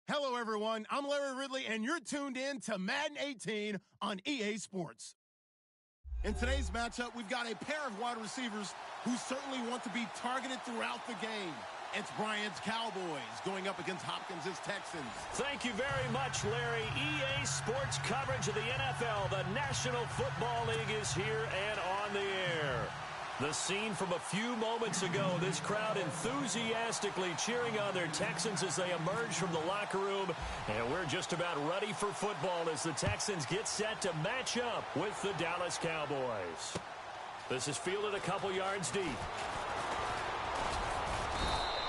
Hello, everyone. I'm Larry Ridley, and you're tuned in to Madden 18 on EA Sports. In today's matchup, we've got a pair of wide receivers who certainly want to be targeted throughout the game. It's Bryant's Cowboys going up against Hopkins' Texans. Thank you very much, Larry. EA Sports coverage of the NFL. The National Football League is here and on the air. The scene from a few moments ago, this crowd enthusiastically cheering on their Texans as they emerge from the locker room. And we're just about ready for football as the Texans get set to match up with the Dallas Cowboys. This is fielded a couple yards deep.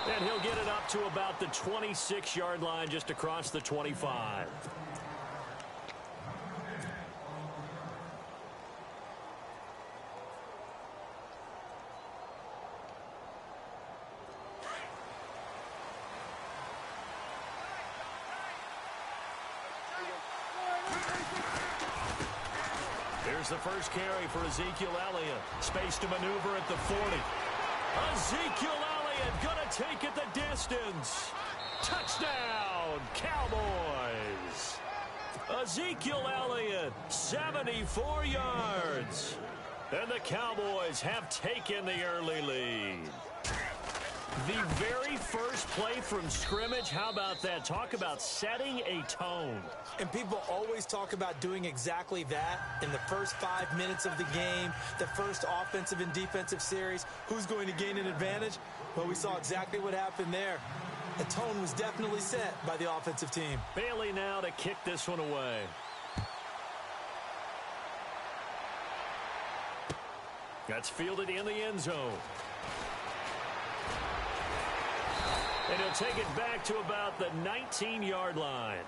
And he'll get it up to about the 26-yard line just across the 25. Here's the first carry for Ezekiel Elliott. Space to maneuver at the 40. Ezekiel Elliott going to take it the distance. Touchdown, Cowboys. Ezekiel Elliott, 74 yards. And the Cowboys have taken the early lead. The very first play from scrimmage, how about that? Talk about setting a tone. And people always talk about doing exactly that in the first 5 minutes of the game, the first offensive and defensive series. Who's going to gain an advantage? Well, we saw exactly what happened there. The tone was definitely set by the offensive team. Bailey now to kick this one away. That's fielded in the end zone. And he'll take it back to about the 19-yard line.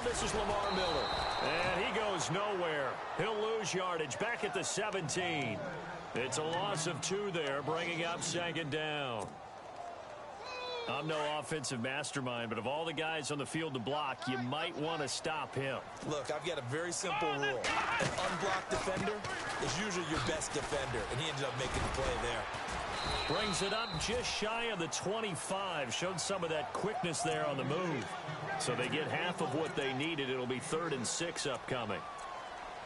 This is Lamar Miller, and he goes nowhere. He'll lose yardage back at the 17. It's a loss of 2 there, bringing up second down. I'm no offensive mastermind, but of all the guys on the field to block, you might want to stop him. Look, I've got a very simple rule. An unblocked defender is usually your best defender, and he ended up making the play there. Brings it up just shy of the 25. Showed some of that quickness there on the move. So they get half of what they needed. It'll be 3rd and 6 upcoming.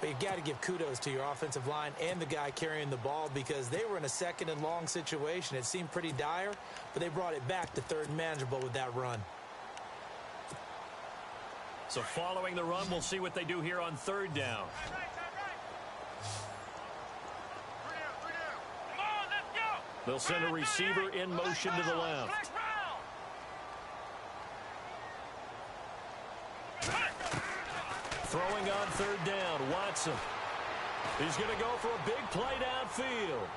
But you got to give kudos to your offensive line and the guy carrying the ball because they were in a 2nd and long situation. It seemed pretty dire, but they brought it back to 3rd and manageable with that run. So following the run, we'll see what they do here on 3rd down. They'll send a receiver in motion to the left. Throwing on 3rd down, Watson. He's going to go for a big play downfield.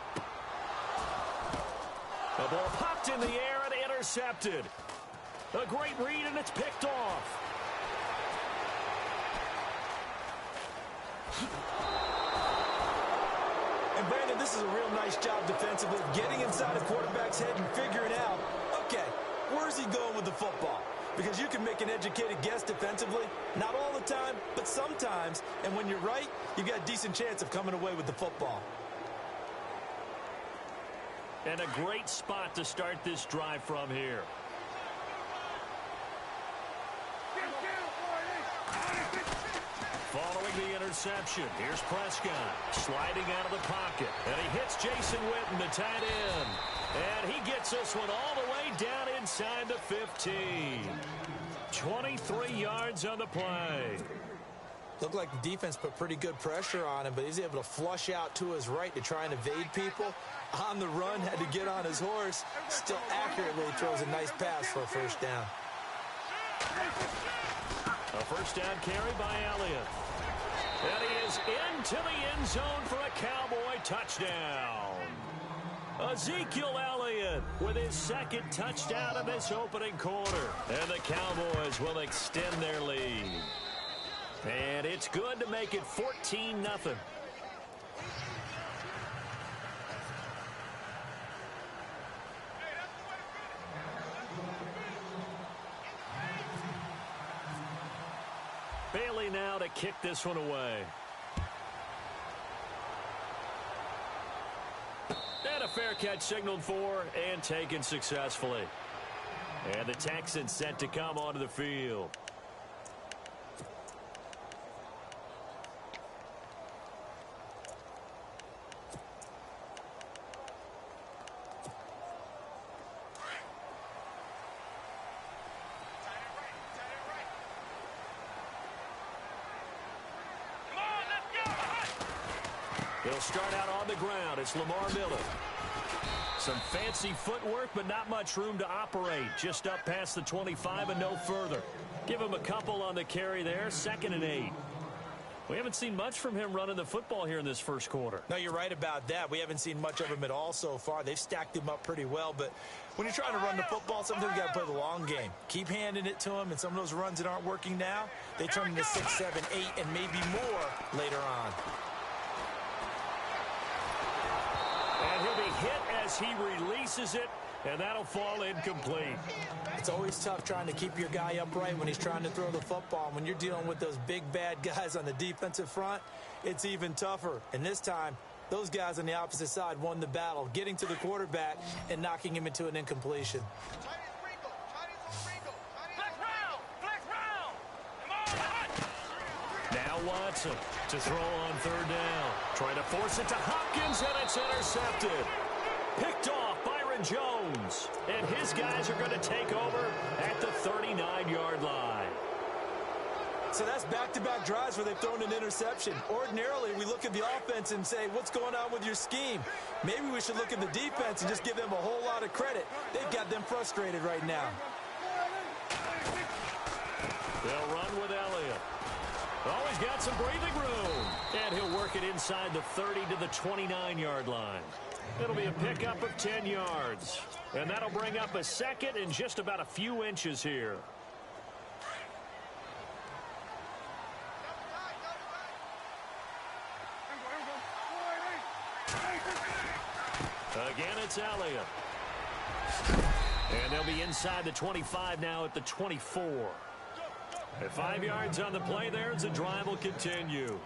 The ball popped in the air and intercepted. A great read, and it's picked off. And Brandon, this is a real nice job defensively, getting inside a quarterback's head and figuring out, okay, where's he going with the football? Because you can make an educated guess defensively, not all the time, but sometimes. And when you're right, you've got a decent chance of coming away with the football. And a great spot to start this drive from here. Following the interception, here's Prescott sliding out of the pocket. And he hits Jason Witten, the tight end. And he gets this one all the way down inside the 15. 23 yards on the play. Looked like the defense put pretty good pressure on him, but he's able to flush out to his right to try and evade people. On the run, had to get on his horse. Still accurately throws a nice pass for a 1st down. A 1st down carry by Elliott. And he is into the end zone for a Cowboy touchdown. Ezekiel Elliott with his 2nd touchdown of this opening quarter. And the Cowboys will extend their lead. And it's good to make it 14-0. Bailey now to kick this one away. And a fair catch signaled for and taken successfully. And the Texans set to come onto the field. He'll start out on the ground. It's Lamar Miller. Some fancy footwork, but not much room to operate. Just up past the 25 and no further. Give him a couple on the carry there. 2nd and 8. We haven't seen much from him running the football here in this first quarter. No, you're right about that. We haven't seen much of him at all so far. They've stacked him up pretty well, but when you're trying to run the football, sometimes you got to play the long game. Keep handing it to him, and some of those runs that aren't working now, they turn into 6, 7, 8, and maybe more later on. And he'll be hit as he releases it, and that'll fall incomplete. It's always tough trying to keep your guy upright when he's trying to throw the football. When you're dealing with those big, bad guys on the defensive front, it's even tougher. And this time, those guys on the opposite side won the battle, getting to the quarterback and knocking him into an incompletion. Now Watson to throw on 3rd down. Trying to force it to Hopkins, and it's intercepted. Picked off Byron Jones. And his guys are going to take over at the 39-yard line. So that's back-to-back drives where they've thrown an interception. Ordinarily, we look at the offense and say, what's going on with your scheme? Maybe we should look at the defense and just give them a whole lot of credit. They've got them frustrated right now. They'll run with Elliott. Oh, he's got some breathing room. And he'll work it inside the 30 to the 29-yard line. It'll be a pickup of 10 yards. And that'll bring up a 2nd and just about a few inches here. Again, it's Elliott. And they'll be inside the 25 now at the 24. At 5 yards on the play there as the drive will continue.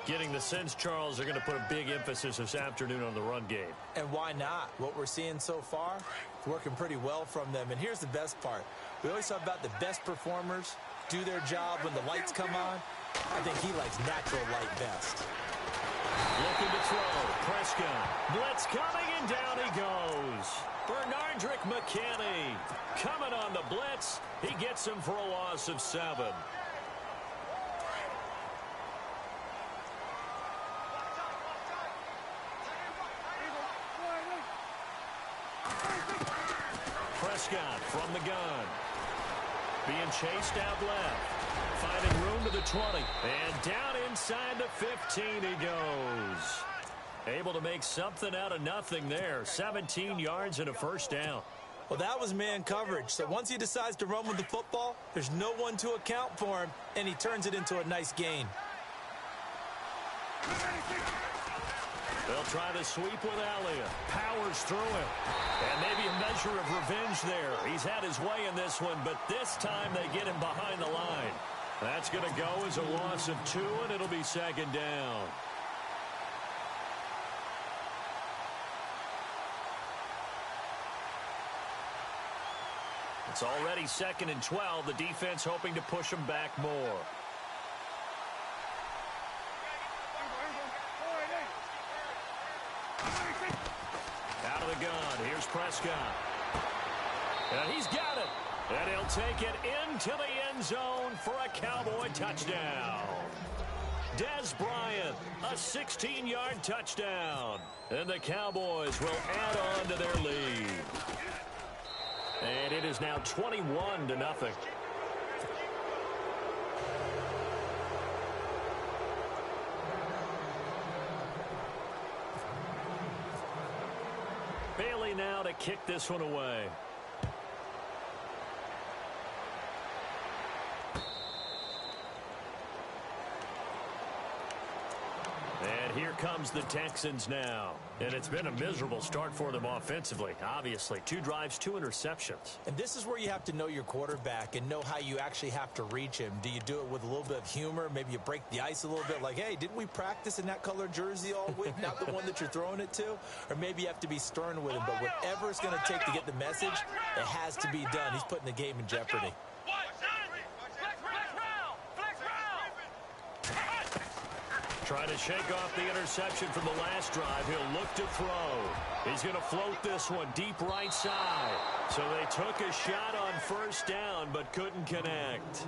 Getting the sense, Charles, they're going to put a big emphasis this afternoon on the run game. And why not? What we're seeing so far, it's working pretty well from them. And here's the best part. We always talk about the best performers do their job when the lights come on. I think he likes natural light best. Looking to throw. Prescott. Blitz coming, and down he goes. Bernardrick McKinney coming on the blitz. He gets him for a loss of 7. Prescott from the gun. Being chased out left. Finding room to the 20. And down inside the 15 he goes. Able to make something out of nothing there. 17 yards and a 1st down. Well, that was man coverage. So once he decides to run with the football, there's no one to account for him, and he turns it into a nice gain. They'll try the sweep with Elliott. Powers through it. And maybe a measure of revenge there. He's had his way in this one, but this time they get him behind the line. That's going to go as a loss of 2, and it'll be 2nd down. It's already 2nd and 12. The defense hoping to push them back more. Out of the gun. Here's Prescott. And he's got it. And he'll take it into the end zone for a Cowboy touchdown. Dez Bryant, a 16-yard touchdown. And the Cowboys will add on to their lead. And it is now 21-0. Bailey now to kick this one away. comes the Texans now. And it's been a miserable start for them offensively, obviously. 2 drives, 2 interceptions. And this is where you have to know your quarterback and know how you actually have to reach him. Do you do it with a little bit of humor? Maybe you break the ice a little bit like, hey, didn't we practice in that color jersey all week, not the one that you're throwing it to? Or maybe you have to be stern with him. But whatever it's going to take to get the message, it has to be done. He's putting the game in jeopardy. Trying to shake off the interception from the last drive. He'll look to throw. He's going to float this one deep right side. So they took a shot on first down, but couldn't connect.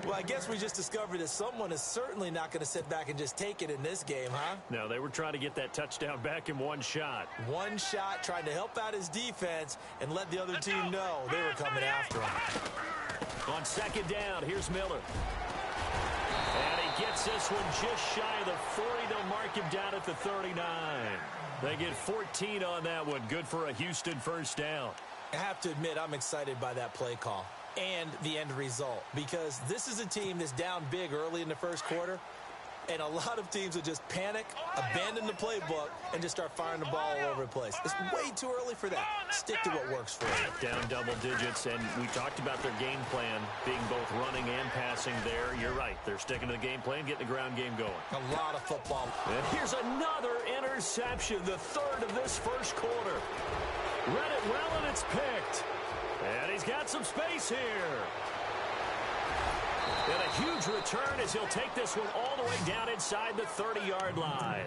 Well, I guess we just discovered that someone is certainly not going to sit back and just take it in this game, huh? No, they were trying to get that touchdown back in one shot. One shot, trying to help out his defense and let the other team know they were coming after him. On second down, here's Miller. And he gets this one just shy of the 40. They'll mark him down at the 39. They get 14 on that one. Good for a Houston first down. I have to admit, I'm excited by that play call and the end result, because this is a team that's down big early in the first quarter, and a lot of teams will just panic, abandon the playbook, and just start firing the ball all over the place. It's way too early for that. Stick to what works for you. Down double digits, and we talked about their game plan being both running and passing there. You're right. They're sticking to the game plan, getting the ground game going. A lot of football. And here's another interception, the third of this first quarter. Read it well, and it's picked. And he's got some space here. And a huge return as he'll take this one all the way down inside the 30-yard line.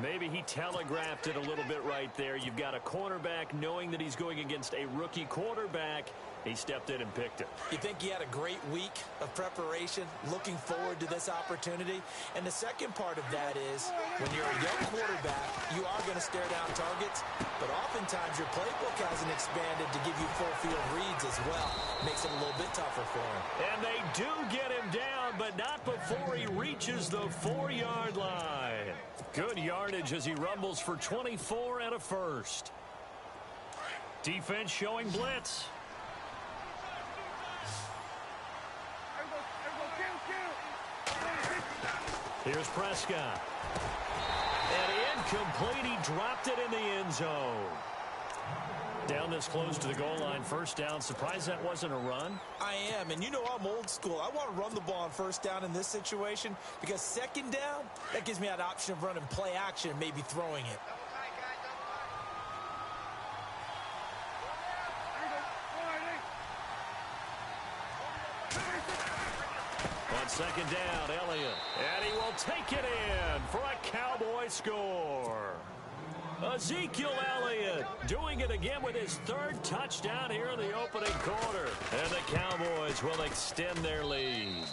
Maybe he telegraphed it a little bit right there. You've got a cornerback knowing that he's going against a rookie quarterback. He stepped in and picked it. You think he had a great week of preparation, looking forward to this opportunity? And the second part of that is, when you're a young quarterback, you are going to stare down targets, but oftentimes your playbook hasn't expanded to give you full field reads as well. Makes it a little bit tougher for him. And they do get him down, but not before he reaches the 4-yard line. Good yardage as he rumbles for 24 and a first. Defense showing blitz. Here's Prescott. And incomplete. He dropped it in the end zone. Down this close to the goal line, first down. Surprised that wasn't a run? I am, and you know I'm old school. I want to run the ball on first down in this situation, because second down, that gives me that option of running play action and maybe throwing it. On second down, Elliott. And he will take it in for a Cowboy score. Ezekiel Elliott doing it again with his third touchdown here in the opening quarter. And the Cowboys will extend their lead.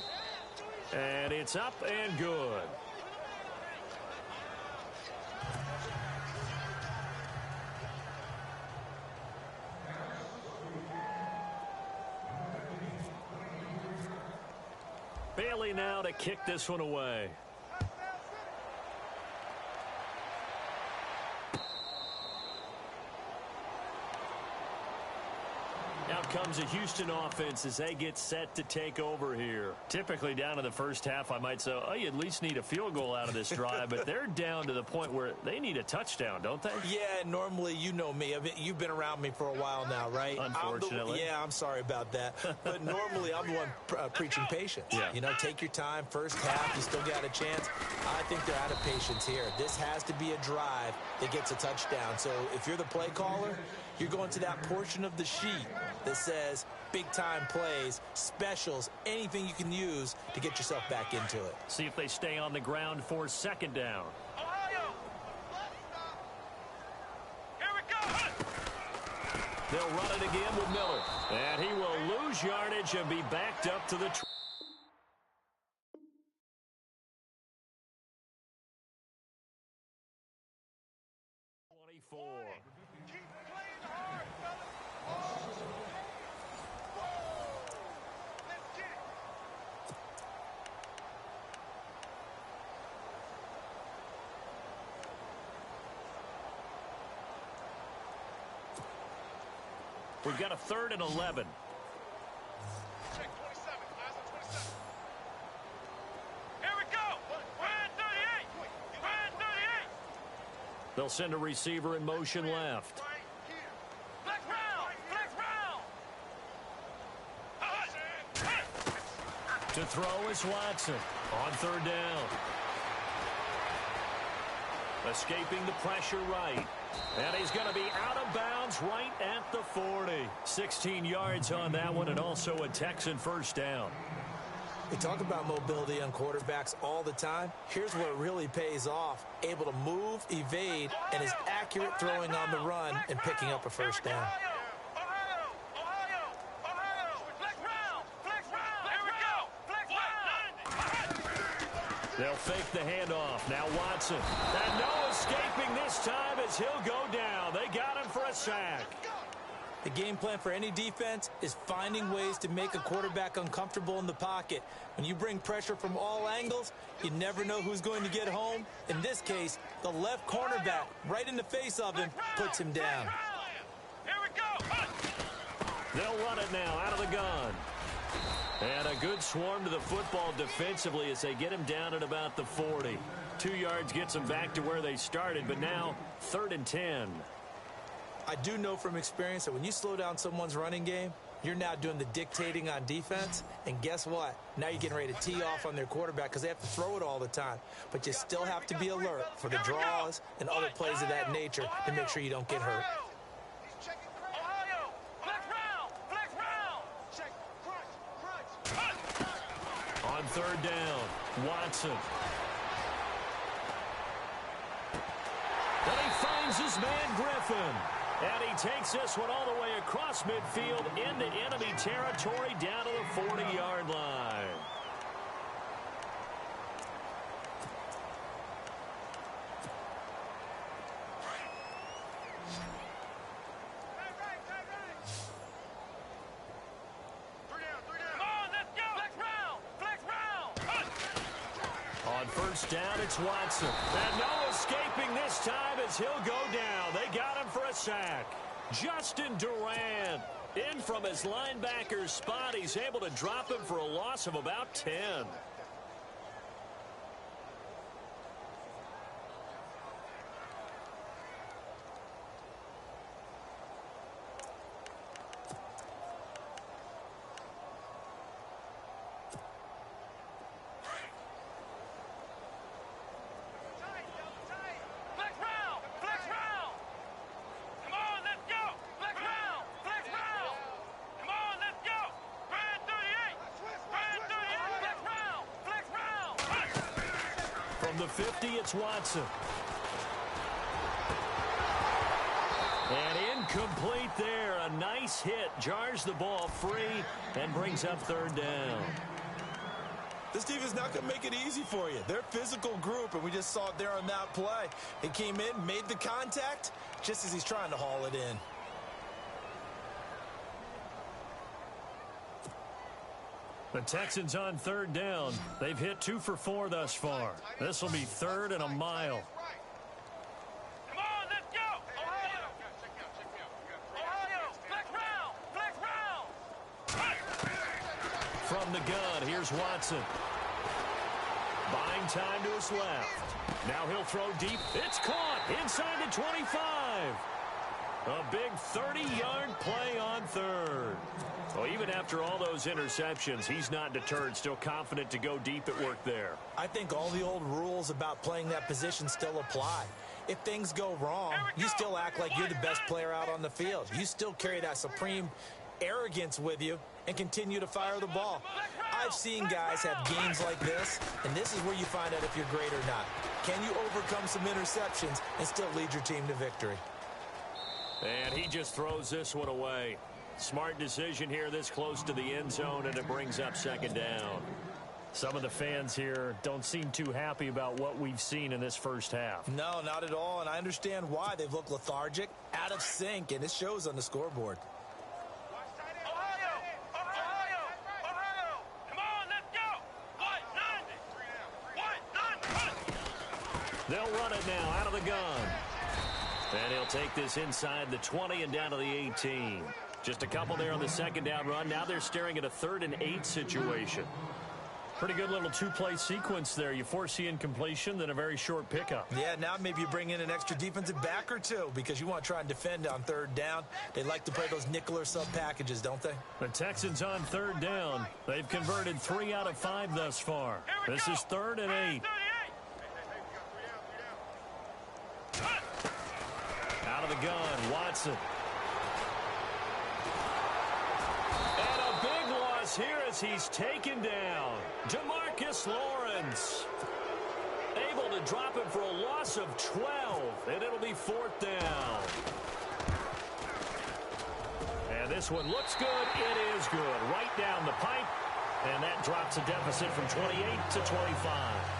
And it's up and good. Bailey now to kick this one away. Out comes a Houston offense as they get set to take over here. Typically down in the first half, I might say, oh, you at least need a field goal out of this drive, but they're down to the point where they need a touchdown, don't they? Yeah, normally, you know me. You've been around me for a while now, right? Unfortunately. I'm sorry about that. But normally, I'm the one preaching patience. Yeah. You know, take your time. First half, you still got a chance. I think they're out of patience here. This has to be a drive that gets a touchdown. So if you're the play caller, you're going to that portion of the sheet that says big-time plays, specials, anything you can use to get yourself back into it. See if they stay on the ground for second down. Here we go. They'll run it again with Miller. And he will lose yardage and be backed up to the 24. We've got a 3rd and 11. Check 27. Eyes on 27. Here we go. We're at 38. They'll send a receiver in motion left. Flex round! Flex round! To throw is Watson on third down. Escaping the pressure right. And he's going to be out of bounds right at the 40. 16 yards on that one, and also a Texan first down. We talk about mobility on quarterbacks all the time. Here's where it really pays off. Able to move, evade, and is accurate throwing on the run and picking up a first down. They'll fake the handoff. Now Watson. And no escaping this time as he'll go down. They got him for a sack. The game plan for any defense is finding ways to make a quarterback uncomfortable in the pocket. When you bring pressure from all angles, you never know who's going to get home. In this case, the left cornerback, right in the face of him, puts him down. Here we go. They'll run it now out of the gun. And a good swarm to the football defensively as they get him down at about the 40. 2 yards gets them back to where they started, but now 3rd and 10. I do know from experience that when you slow down someone's running game, you're now doing the dictating on defense. And guess what? Now you're getting ready to tee off on their quarterback because they have to throw it all the time. But you still have to be alert for the draws and other plays of that nature to make sure you don't get hurt. On third down, Watson. And he finds his man Griffin. And he takes this one all the way across midfield into enemy territory down to the 40-yard line. On first down, it's Watson. And no escaping this time as he'll go down. They got him for a sack. Justin Durant in from his linebacker spot. He's able to drop him for a loss of about 10. From the 50, it's Watson. And incomplete there. A nice hit. Jars the ball free and brings up third down. This team is not going to make it easy for you. They're a physical group, and we just saw it there on that play. He came in, made the contact, just as he's trying to haul it in. The Texans on third down. They've hit 2 for 4 thus far. This will be 3rd and a mile. Come on, let's go! Ohio! Ohio! Flex round! Flex round! From the gun, here's Watson. Buying time to his left. Now he'll throw deep. It's caught inside the 25. A big 30-yard play on third. Well, even after all those interceptions, he's not deterred, still confident to go deep at work there. I think all the old rules about playing that position still apply. If things go wrong, you still act like you're the best player out on the field. You still carry that supreme arrogance with you and continue to fire the ball. I've seen guys have games like this, and this is where you find out if you're great or not. Can you overcome some interceptions and still lead your team to victory? And he just throws this one away. Smart decision here this close to the end zone, and it brings up second down. Some of the fans here don't seem too happy about what we've seen in this first half. No, not at all, and I understand why. They've looked lethargic, out of sync, and it shows on the scoreboard. Ohio! Ohio! Ohio! Come on, let's go! 1-9! They'll run it now out of the gun. And he'll take this inside the 20 and down to the 18. Just a couple there on the second down run. Now they're staring at a 3rd and 8 situation. Pretty good little two-play sequence there. You force the incompletion, then a very short pickup. Yeah, now maybe you bring in an extra defensive back or two because you want to try and defend on third down. They like to play those nickel or sub packages, don't they? The Texans on third down. They've converted 3 out of 5 thus far. This is 3rd and 8. Out of the gun, Watson. And a big loss here as he's taken down. DeMarcus Lawrence. Able to drop him for a loss of 12, and it'll be 4th down. And this one looks good. It is good. Right down the pipe, and that drops a deficit from 28 to 25.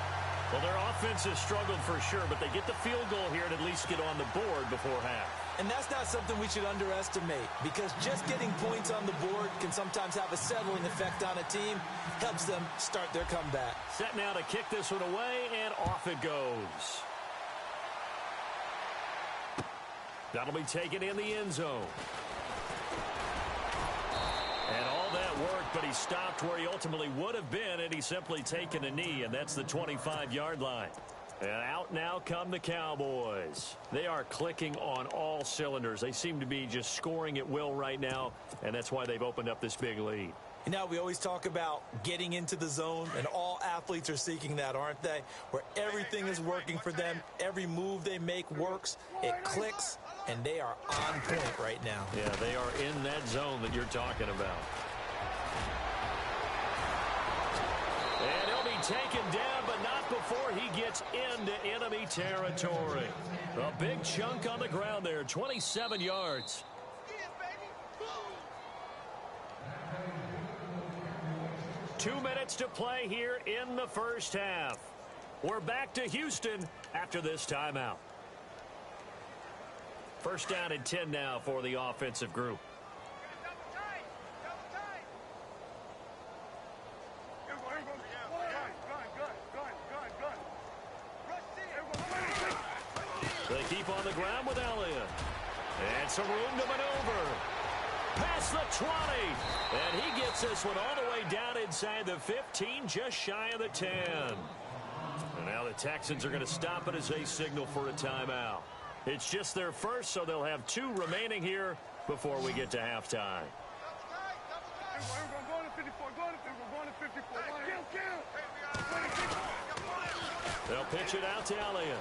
Well, their offense has struggled for sure, but they get the field goal here and at least get on the board before half. And that's not something we should underestimate because just getting points on the board can sometimes have a settling effect on a team. Helps them start their comeback. Set now to kick this one away, and off it goes. That'll be taken in the end zone. And all that worked, but he stopped where he ultimately would have been, and he's simply taken a knee, and that's the 25-yard line. And out now come the Cowboys. They are clicking on all cylinders. They seem to be just scoring at will right now, and that's why they've opened up this big lead. You know, we always talk about getting into the zone, and all athletes are seeking that, aren't they? Where everything is working for them, every move they make works, it clicks, and they are on point right now. Yeah, they are in that zone that you're talking about. And he'll be taken down, but not before he gets into enemy territory. A big chunk on the ground there, 27 yards. 2 minutes to play here in the first half. We're back to Houston after this timeout. First down and 10 now for the offensive group. They keep on the ground with Elliott. And some room to maneuver. Past the 20. And he gets this one all the way down inside the 15, just shy of the 10. And now the Texans are going to stop it as they signal for a timeout. It's just their first, so they'll have 2 remaining here before we get to halftime. They'll pitch it out to Elliott.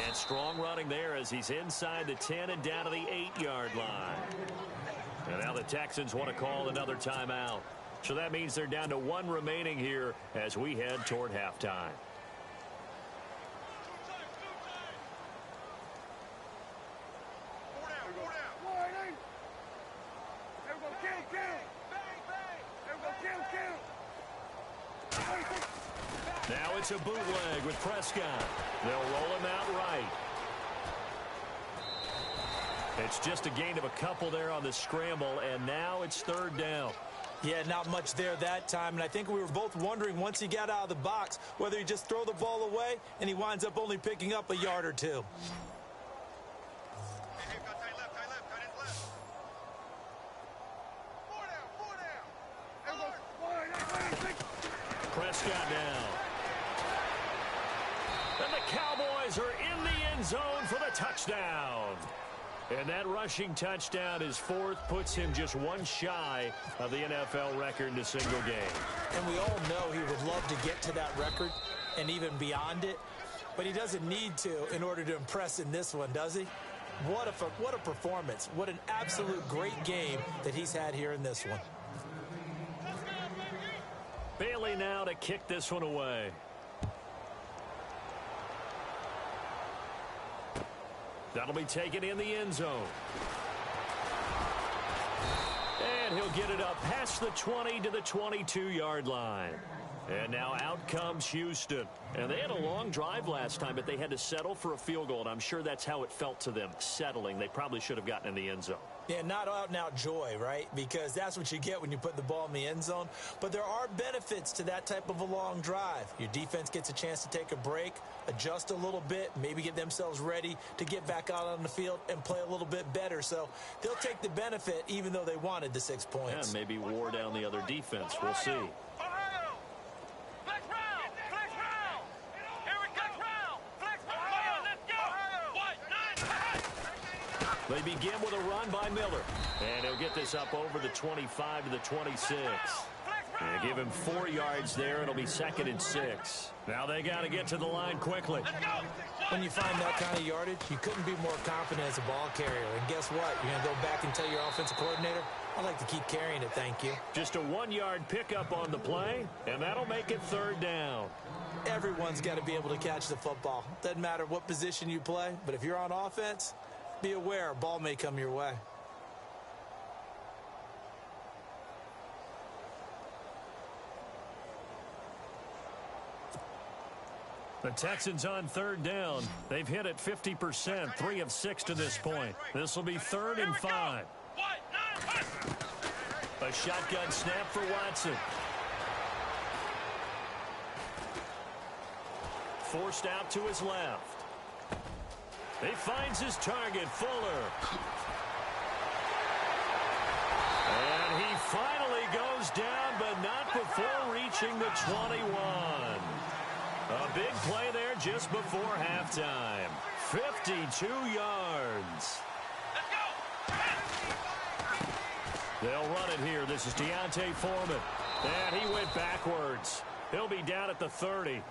And strong running there as he's inside the 10 and down to the 8-yard line. And now the Texans want to call another timeout. So that means they're down to 1 remaining here as we head toward halftime. Now it's a bootleg with Prescott. They'll roll him out right. It's just a gain of a couple there on the scramble, and now it's 3rd down. Yeah, not much there that time, and I think we were both wondering once he got out of the box whether he just throw the ball away, and he winds up only picking up a yard or 2. Prescott down. And the Cowboys are in the end zone for the touchdown. And that rushing touchdown is 4th, puts him just 1 shy of the NFL record in a single game. And we all know he would love to get to that record and even beyond it, but he doesn't need to in order to impress in this one, does he? What a performance. What an absolute great game that he's had here in this one. Bailey now to kick this one away. That'll be taken in the end zone. And he'll get it up past the 20 to the 22-yard line. And now out comes Houston. And they had a long drive last time, but they had to settle for a field goal, and I'm sure that's how it felt to them, settling. They probably should have gotten in the end zone. Yeah, not out-and-out joy, right? Because that's what you get when you put the ball in the end zone. But there are benefits to that type of a long drive. Your defense gets a chance to take a break, adjust a little bit, maybe get themselves ready to get back out on the field and play a little bit better. So they'll take the benefit even though they wanted the 6 points. Yeah, maybe wore down the other defense. We'll see. They begin with a run by Miller. And he'll get this up over the 25 to the 26. And give him 4 yards there. It'll be 2nd and 6. Now they got to get to the line quickly. When you find that kind of yardage, you couldn't be more confident as a ball carrier. And guess what? You're going to go back and tell your offensive coordinator, I'd like to keep carrying it, thank you. Just a 1-yard pickup on the play, and that'll make it 3rd down. Everyone's got to be able to catch the football. Doesn't matter what position you play, but if you're on offense, be aware a ball may come your way. The Texans on 3rd down. They've hit it 50%, 3 of 6 to this point. This will be 3rd and 5. A shotgun snap for Watson. Forced out to his left. He finds his target, Fuller. And he finally goes down, but not before reaching the 21. A big play there just before halftime. 52 yards. They'll run it here. This is Deontay Foreman. And he went backwards. He'll be down at the 30.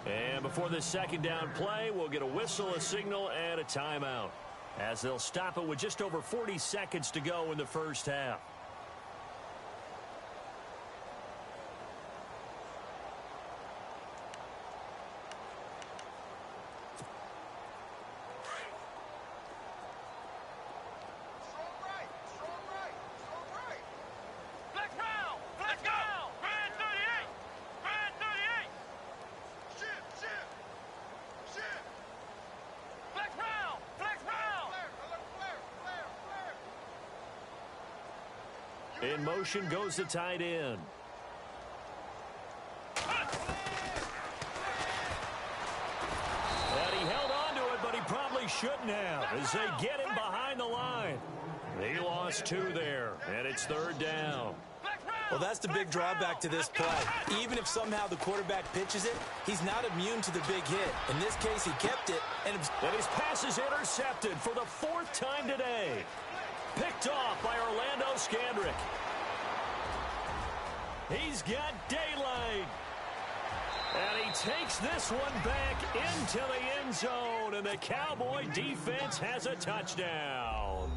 And before this 2nd down play, we'll get a whistle, a signal, and a timeout, as they'll stop it with just over 40 seconds to go in the first half. In motion goes the tight end. And he held on to it, but he probably shouldn't have, as they get him behind the line. He lost 2 there, and it's 3rd down. Well, that's the big drawback to this play. Even if somehow the quarterback pitches it, he's not immune to the big hit. In this case, he kept it. And his pass is intercepted for the 4th time today. Picked off by Orlando Scandrick. He's got daylight. And he takes this one back into the end zone. And the Cowboy defense has a touchdown.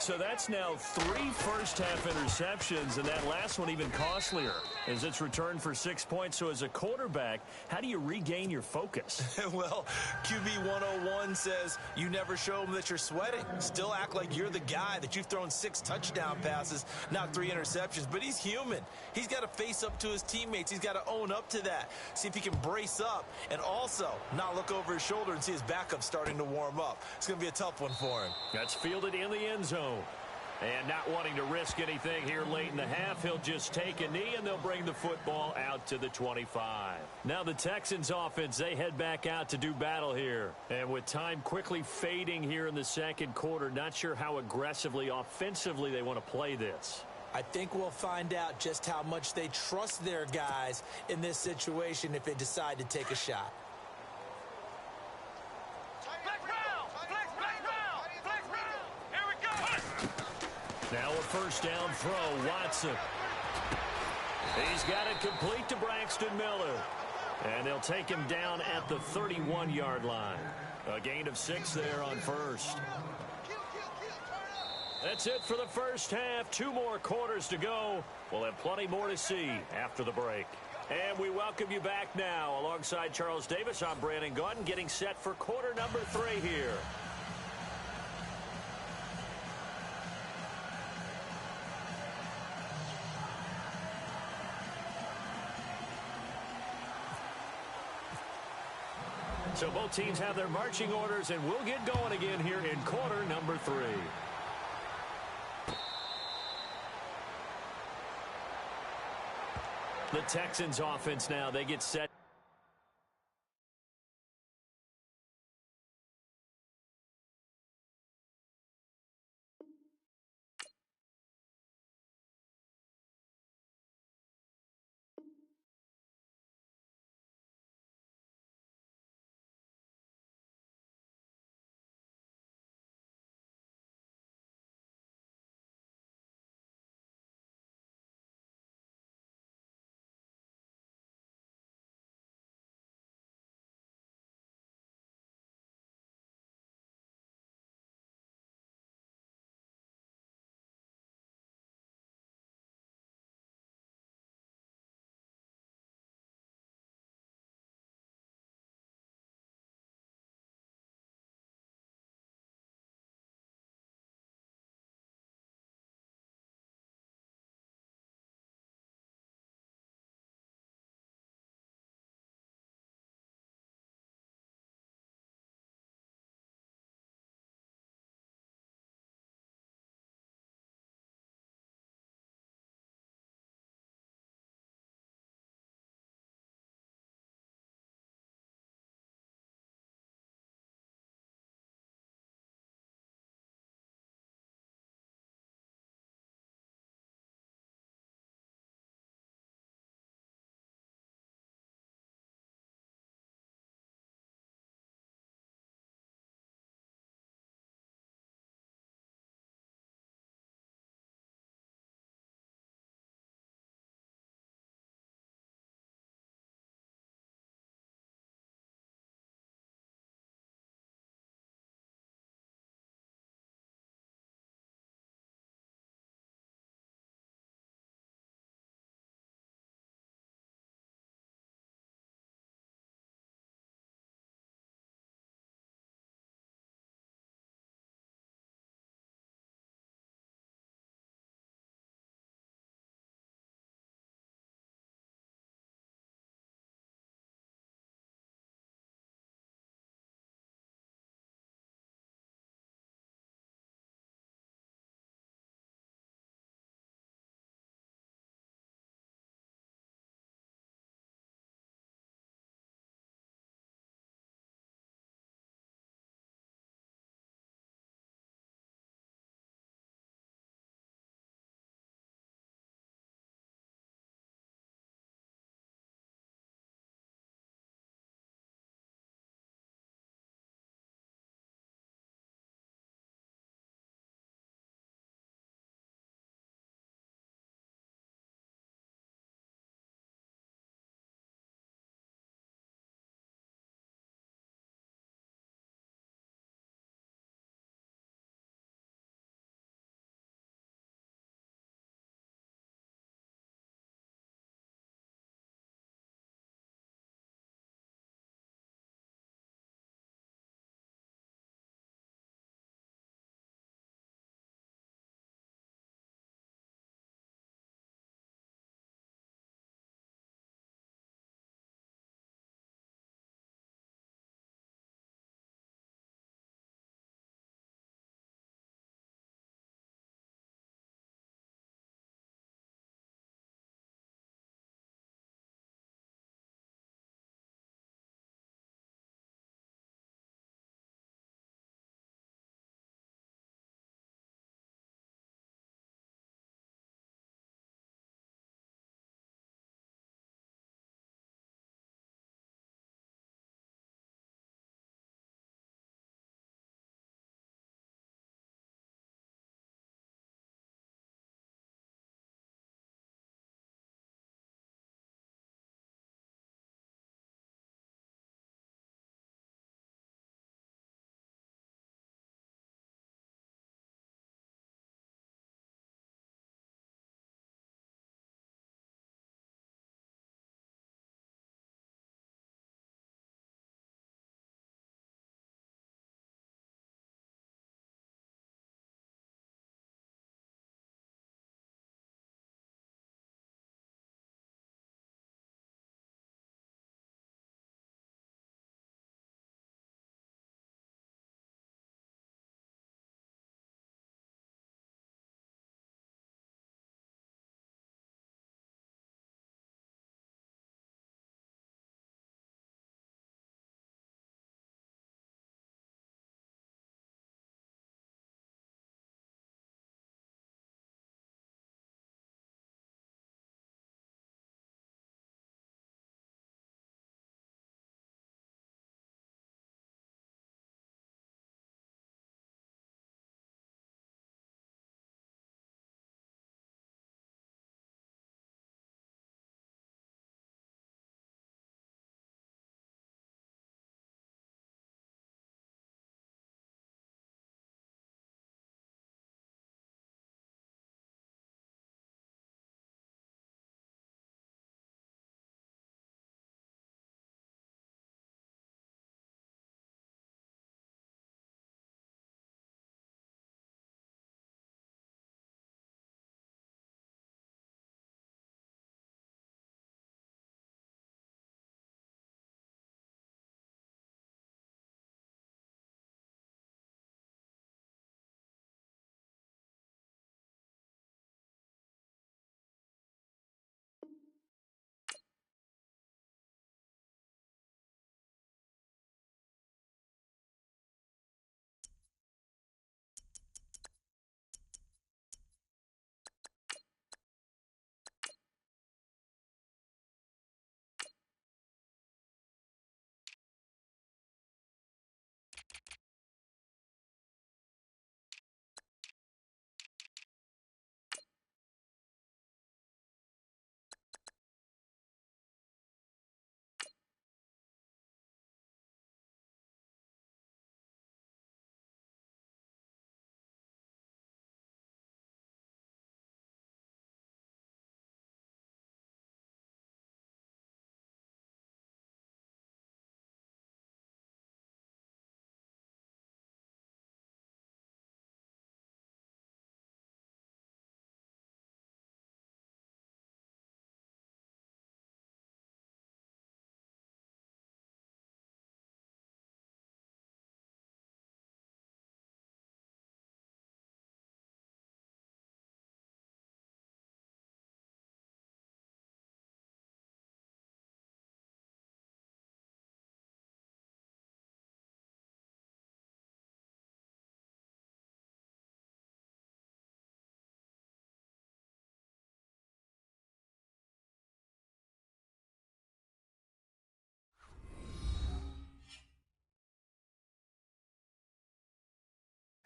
So that's now 3 first-half interceptions, and that last one even costlier as it's returned for 6 points. So as a quarterback, how do you regain your focus? Well, QB 101 says you never show them that you're sweating. Still act like you're the guy, that you've thrown 6 touchdown passes, not 3 interceptions. But he's human. He's got to face up to his teammates. He's got to own up to that. See if he can brace up and also not look over his shoulder and see his backup starting to warm up. It's going to be a tough one for him. That's fielded in the end zone. And not wanting to risk anything here late in the half, he'll just take a knee, and they'll bring the football out to the 25. Now the Texans offense, they head back out to do battle here. And with time quickly fading here in the 2nd quarter, not sure how aggressively, offensively they want to play this. I think we'll find out just how much they trust their guys in this situation if they decide to take a shot. Now a first down throw, Watson. He's got it complete to Braxton Miller. And they'll take him down at the 31-yard line. A gain of 6 there on first. That's it for the first half. 2 more quarters to go. We'll have plenty more to see after the break. And we welcome you back now. Alongside Charles Davis, I'm Brandon Gaudin, getting set for quarter number 3 here. So both teams have their marching orders, and we'll get going again here in quarter number 3. The Texans offense now, they get set.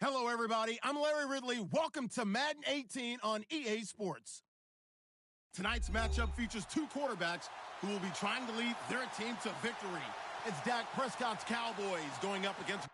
Hello, everybody. I'm Larry Ridley. Welcome to Madden 18 on EA Sports. Tonight's matchup features two quarterbacks who will be trying to lead their team to victory. It's Dak Prescott's Cowboys going up against...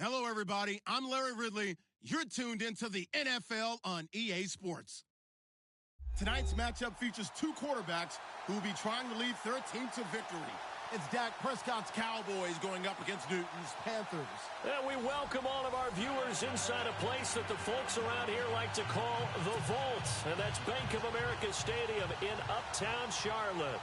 Hello, everybody. I'm Larry Ridley. You're tuned into the NFL on EA Sports. Tonight's matchup features two quarterbacks who will be trying to lead their team to victory. It's Dak Prescott's Cowboys going up against Newton's Panthers. And we welcome all of our viewers inside a place that the folks around here like to call the Vault. And that's Bank of America Stadium in Uptown Charlotte.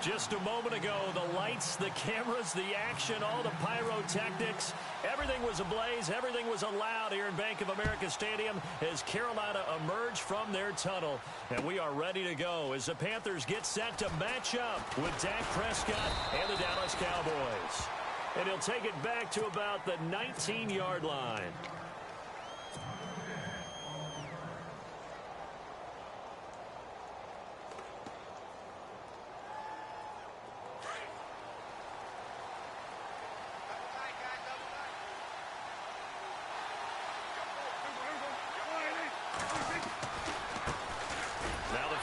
Just a moment ago, the lights, the cameras, the action, all the pyrotechnics, everything was ablaze, everything was allowed here in Bank of America Stadium as Carolina emerged from their tunnel. And we are ready to go as the Panthers get set to match up with Dak Prescott and the Dallas Cowboys. And he'll take it back to about the 19-yard line.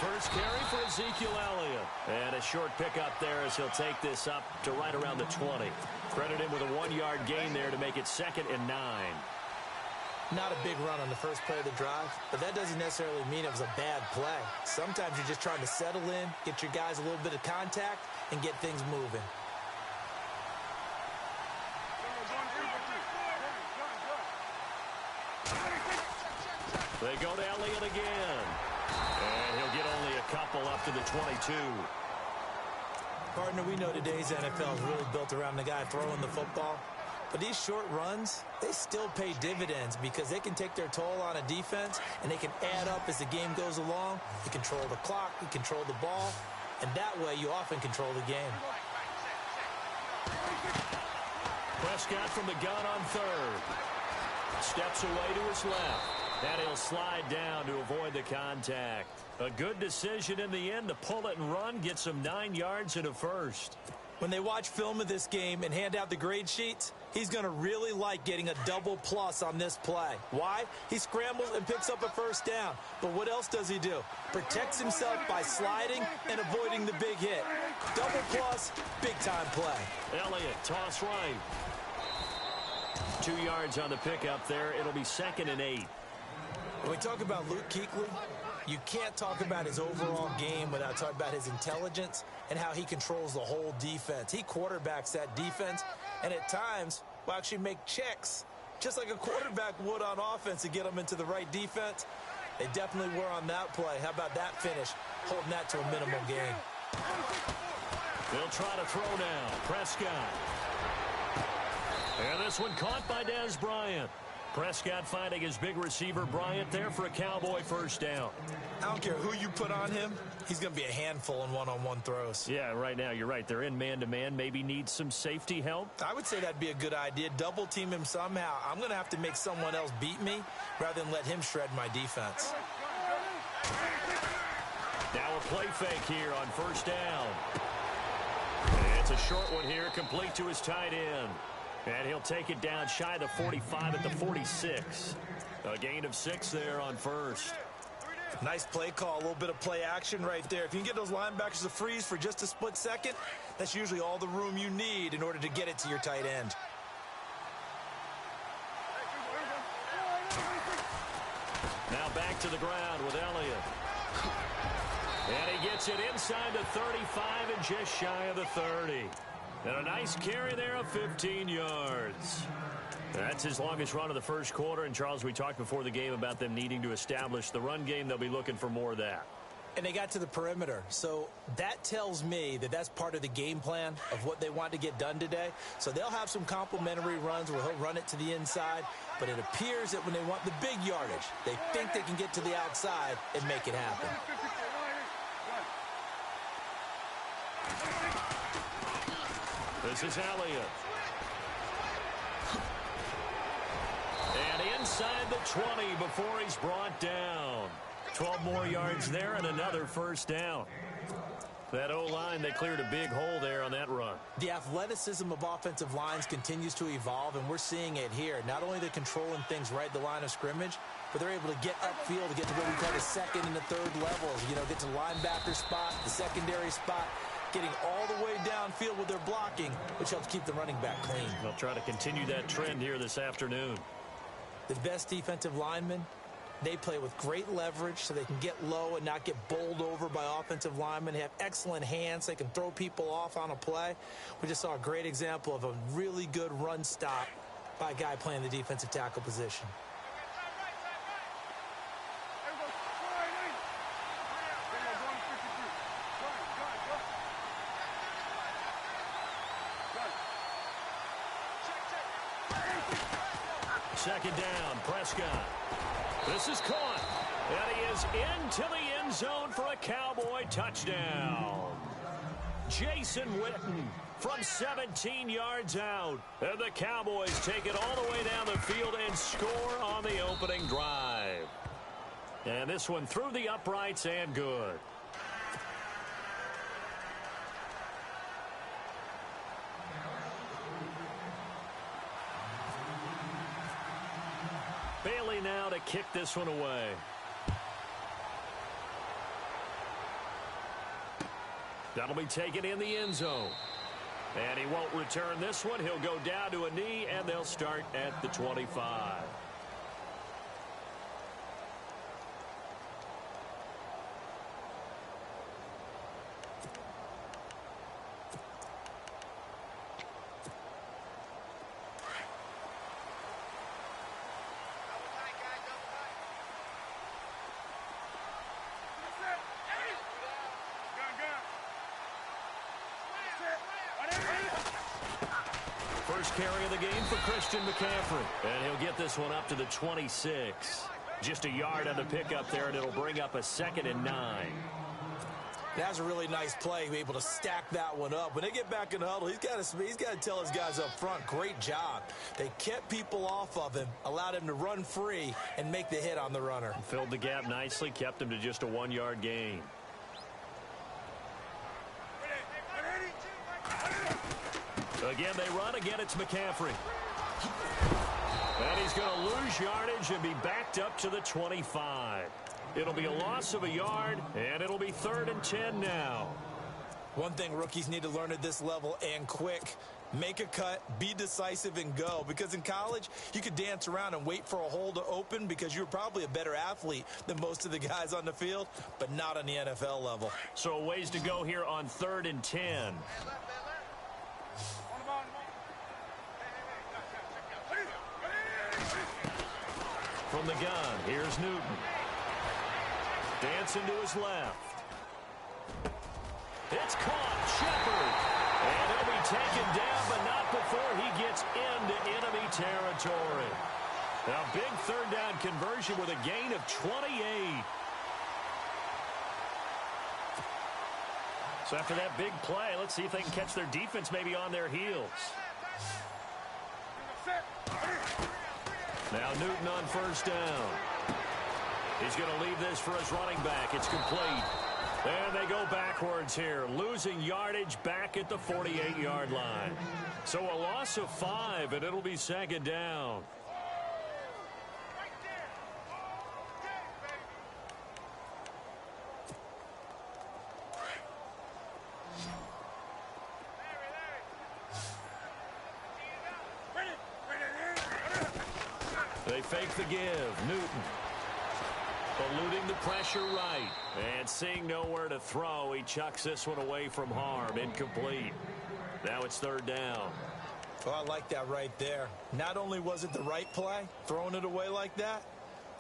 First carry for Ezekiel Elliott. And a short pickup there as he'll take this up to right around the 20. Credit him with a 1-yard gain there to make it 2nd and 9. Not a big run on the first play of the drive, but that doesn't necessarily mean it was a bad play. Sometimes you're just trying to settle in, get your guys a little bit of contact, and get things moving. They go to Elliott again. And he'll get only a couple up to the 22. Partner, we know today's NFL is really built around the guy throwing the football. But these short runs, they still pay dividends because they can take their toll on a defense, and they can add up as the game goes along. You control the clock, you control the ball, and that way you often control the game. Prescott from the gun on third. Steps away to his left. And he'll slide down to avoid the contact. A good decision in the end to pull it and run, get some 9 yards and a first. When they watch film of this game and hand out the grade sheets, he's going to really like getting a double plus on this play. Why? He scrambles and picks up a first down. But what else does he do? Protects himself by sliding and avoiding the big hit. Double plus, big time play. Elliott, toss right. 2 yards on the pickup there. It'll be 2nd and 8. When we talk about Luke Kuechly, you can't talk about his overall game without talking about his intelligence and how he controls the whole defense. He quarterbacks that defense, and at times will actually make checks, just like a quarterback would on offense to get them into the right defense. They definitely were on that play. How about that finish, holding that to a minimum gain? They'll try to throw now. Prescott. And this one caught by Dez Bryant. Prescott finding his big receiver Bryant there for a Cowboy first down. I don't care who you put on him. He's going to be a handful in one-on-one throws. Yeah, right now you're right. They're in man-to-man. Maybe need some safety help. I would say that'd be a good idea. Double team him somehow. I'm going to have to make someone else beat me rather than let him shred my defense. Now a play fake here on first down. And it's a short one here, complete to his tight end. And he'll take it down shy of the 45 at the 46. A gain of 6 there on first. Nice play call, a little bit of play action right there. If you can get those linebackers to freeze for just a split second, that's usually all the room you need in order to get it to your tight end. Now back to the ground with Elliott. And he gets it inside the 35 and just shy of the 30. And a nice carry there of 15 yards. That's his longest run of the first quarter. And, Charles, we talked before the game about them needing to establish the run game. They'll be looking for more of that. And they got to the perimeter. So that tells me that that's part of the game plan of what they want to get done today. So they'll have some complementary runs where he'll run it to the inside. But it appears that when they want the big yardage, they think they can get to the outside and make it happen. This is Elliott. And inside the 20 before he's brought down. 12 more yards there and another first down. That O-line, they cleared a big hole there on that run. The athleticism of offensive lines continues to evolve, and we're seeing it here. Not only they're controlling things right at the line of scrimmage, but they're able to get upfield to get to what we call the second and the third levels. You know, get to the linebacker spot, the secondary spot, getting all the way downfield with their blocking, which helps keep the running back clean. They'll try to continue that trend here this afternoon. The best defensive linemen, they play with great leverage so they can get low and not get bowled over by offensive linemen. They have excellent hands. They can throw people off on a play. We just saw a great example of a really good run stop by a guy playing the defensive tackle position. Second down, Prescott. This is caught. And he is into the end zone for a Cowboy touchdown. Jason Witten from 17 yards out. And the Cowboys take it all the way down the field and score on the opening drive. And this one through the uprights and good. Bailey now to kick this one away. That'll be taken in the end zone. And he won't return this one. He'll go down to a knee, and they'll start at the 25. First carry of the game for Christian McCaffrey. And he'll get this one up to the 26. Just a yard on the pickup there, and it'll bring up a 2nd and 9. That's a really nice play, able to stack that one up. When they get back in the huddle, he's got to tell his guys up front, great job. They kept people off of him, allowed him to run free and make the hit on the runner. Filled the gap nicely, kept him to just a 1-yard gain. Again, they run. Again, it's McCaffrey. And he's going to lose yardage and be backed up to the 25. It'll be a loss of a yard, and it'll be 3rd and 10 now. One thing rookies need to learn at this level, and quick, make a cut, be decisive, and go. Because in college, you could dance around and wait for a hole to open because you're probably a better athlete than most of the guys on the field, but not on the NFL level. So a ways to go here on 3rd and 10. From the gun, here's Newton. Dancing to his left. It's caught. Shepard. And he'll be taken down, but not before he gets into third down conversion with a gain of 28. So after that big play, let's see if they can catch their defense maybe on their heels. Now Newton on first down. He's going to leave this for his running back. It's complete. And they go backwards here, losing yardage back at the 48-yard line. So a loss of 5, and it'll be second down. They fake the give. Newton eluding the pressure right. And seeing nowhere to throw, he chucks this one away from harm. Incomplete. Now it's third down. Oh, I like that right there. Not only was it the right play, throwing it away like that,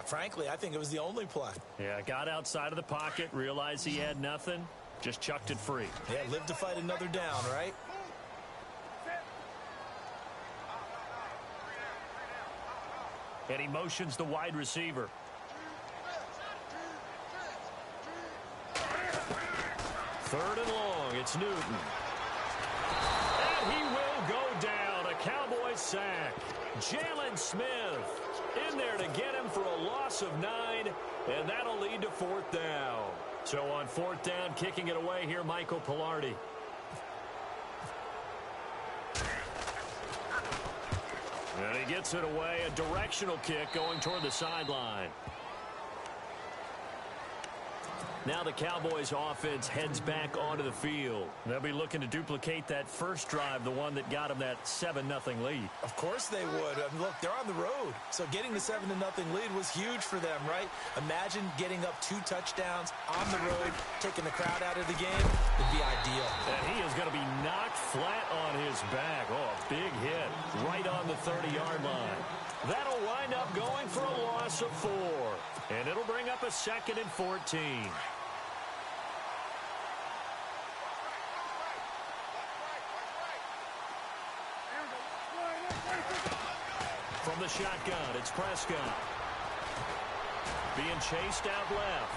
frankly, I think it was the only play. Yeah, got outside of the pocket, realized he had nothing, just chucked it free. Yeah, live to fight another down, right? And he motions the wide receiver. Third and long, it's Newton. And he will go down, a Cowboys sack. Jalen Smith in there to get him for a loss of 9, and that'll lead to fourth down. So on fourth down, kicking it away here, Michael Pilardi. And he gets it away, a directional kick going toward the sideline. Now the Cowboys offense heads back onto the field. They'll be looking to duplicate that first drive, the one that got them that 7-0 lead. Of course they would. I mean, look, they're on the road. So getting the 7-0 lead was huge for them, right? Imagine getting up 2 touchdowns on the road, taking the crowd out of the game. It'd be ideal. And he is going to be knocked flat on his back. Oh, a big hit right on the 30-yard line. That'll wind up going for a loss of 4. And it'll bring up a 2nd and 14. From the shotgun, it's Prescott. Being chased out left.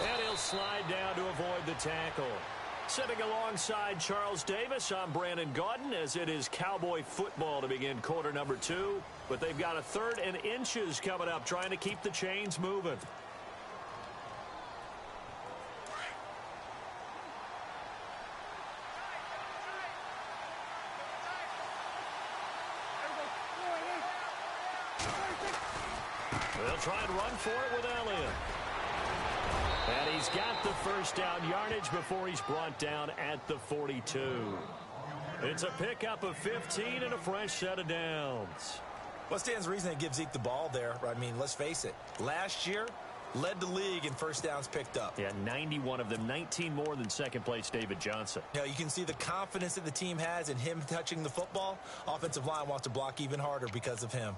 And he'll slide down to avoid the tackle. Sitting alongside Charles Davis, I'm Brandon Gaudin, as it is Cowboy football to begin quarter number 2. But they've got a 3rd and inches coming up, trying to keep the chains moving. They'll try and run for it with Elliott. And he's got the first down yardage before he's brought down at the 42. It's a pickup of 15 and a fresh set of downs. What stands to reason they give Zeke the ball there? I mean, let's face it. Last year, led the league in first downs picked up. Yeah, 91 of them, 19 more than second place David Johnson. You know, you can see the confidence that the team has in him touching the football. Offensive line wants to block even harder because of him.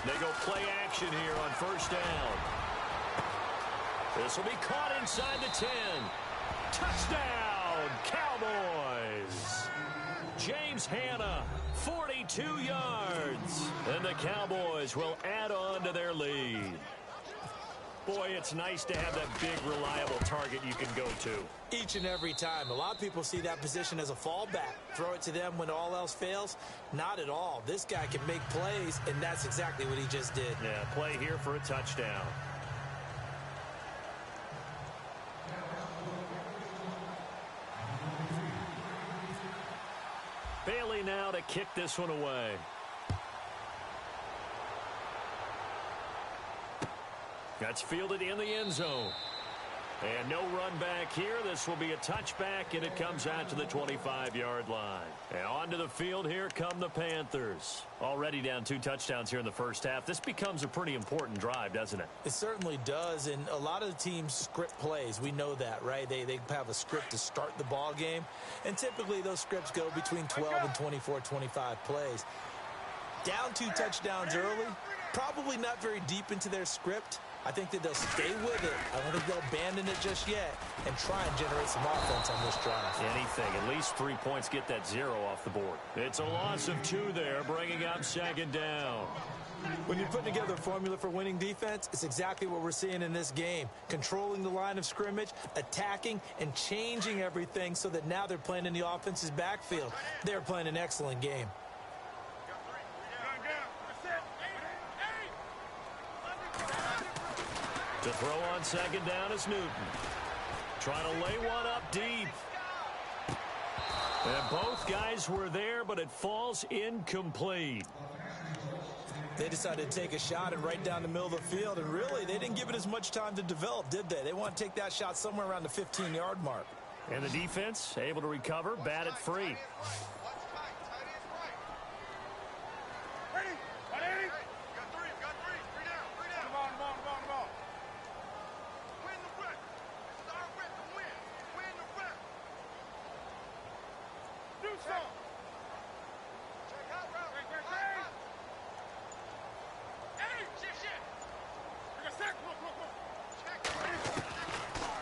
They go play action here on first down. This will be caught inside the 10. Touchdown, Cowboys. James Hanna, 42 yards. And the Cowboys will add on to their lead. Boy, it's nice to have that big, reliable target you can go to. Each and every time. A lot of people see that position as a fallback. Throw it to them when all else fails. Not at all. This guy can make plays, and that's exactly what he just did. Yeah, play here for a touchdown. Bailey now to kick this one away. That's fielded in the end zone. And no run back here. This will be a touchback, and it comes out to the 25-yard line. And onto the field here come the Panthers. Already down 2 touchdowns here in the first half. This becomes a pretty important drive, doesn't it? It certainly does, and a lot of the teams script plays. We know that, right? They have a script to start the ball game, and typically those scripts go between 12 and 24, 25 plays. Down 2 touchdowns early, probably not very deep into their script. I think that they'll stay with it. I don't think they'll abandon it just yet and try and generate some offense on this drive. Anything. At least 3 points get that 0 off the board. It's a loss of 2 there, bringing up second down. When you're putting together a formula for winning defense, it's exactly what we're seeing in this game. Controlling the line of scrimmage, attacking, and changing everything so that now they're playing in the offense's backfield. They're playing an excellent game. To throw on second down is Newton. Trying to lay one up deep. And both guys were there, but it falls incomplete. They decided to take a shot and right down the middle of the field, and really, they didn't give it as much time to develop, did they? They want to take that shot somewhere around the 15-yard mark. And the defense able to recover, bat it free.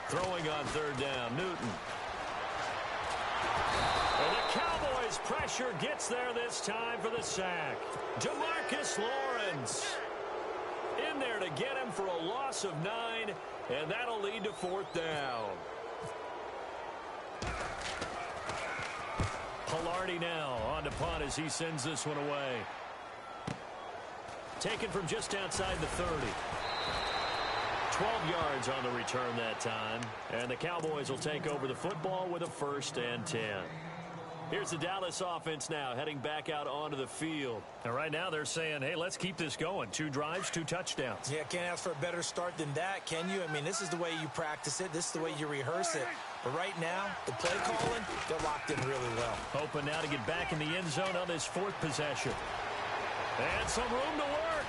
Throwing on third down, Newton. And the Cowboys' pressure gets there this time for the sack. DeMarcus Lawrence in there to get him for a loss of 9, and that'll lead to fourth down. Pilardi now on to punt as he sends this one away. Taken from just outside the 30. 12 yards on the return that time. And the Cowboys will take over the football with a 1st and 10. Here's the Dallas offense now heading back out onto the field. And right now they're saying, hey, let's keep this going. 2 drives, 2 touchdowns. Yeah, can't ask for a better start than that, can you? I mean, this is the way you practice it. This is the way you rehearse it. But right now, the play calling, they're locked in really well. Hoping now to get back in the end zone on this 4th possession. And some room to work.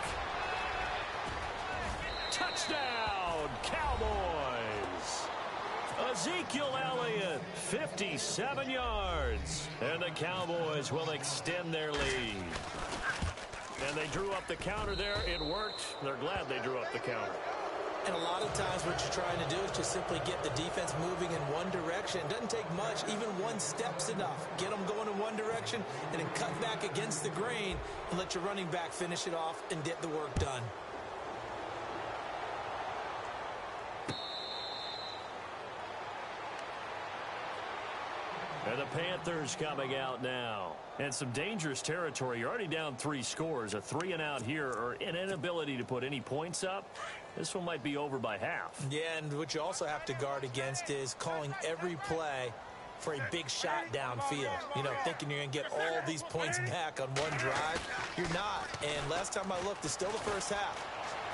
Touchdown, Cowboys. Ezekiel Elliott, 57 yards. And the Cowboys will extend their lead. And they drew up the counter there. It worked. They're glad they drew up the counter. And a lot of times what you're trying to do is just simply get the defense moving in one direction. It doesn't take much. Even 1 step's enough. Get them going in one direction and then cut back against the grain and let your running back finish it off and get the work done. And the Panthers coming out now. And some dangerous territory. You're already down 3 scores. A 3-and-out here or an inability to put any points up. This one might be over by half. Yeah, and what you also have to guard against is calling every play for a big shot downfield. You know, thinking you're going to get all these points back on one drive. You're not. And last time I looked, it's still the first half.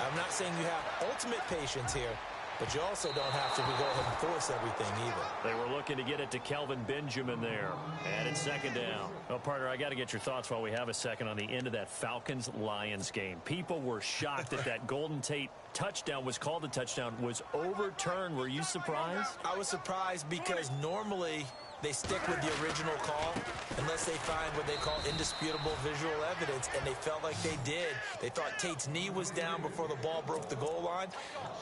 I'm not saying you have ultimate patience here, but you also don't have to go ahead and force everything either. They were looking to get it to Kelvin Benjamin there. And it's second down. Well, partner, I got to get your thoughts while we have a second on the end of that Falcons-Lions game. People were shocked that that Golden Tate touchdown was called a touchdown, was overturned. Were you surprised? I was surprised because normally they stick with the original call unless they find what they call indisputable visual evidence, and they felt like they did. They thought Tate's knee was down before the ball broke the goal line.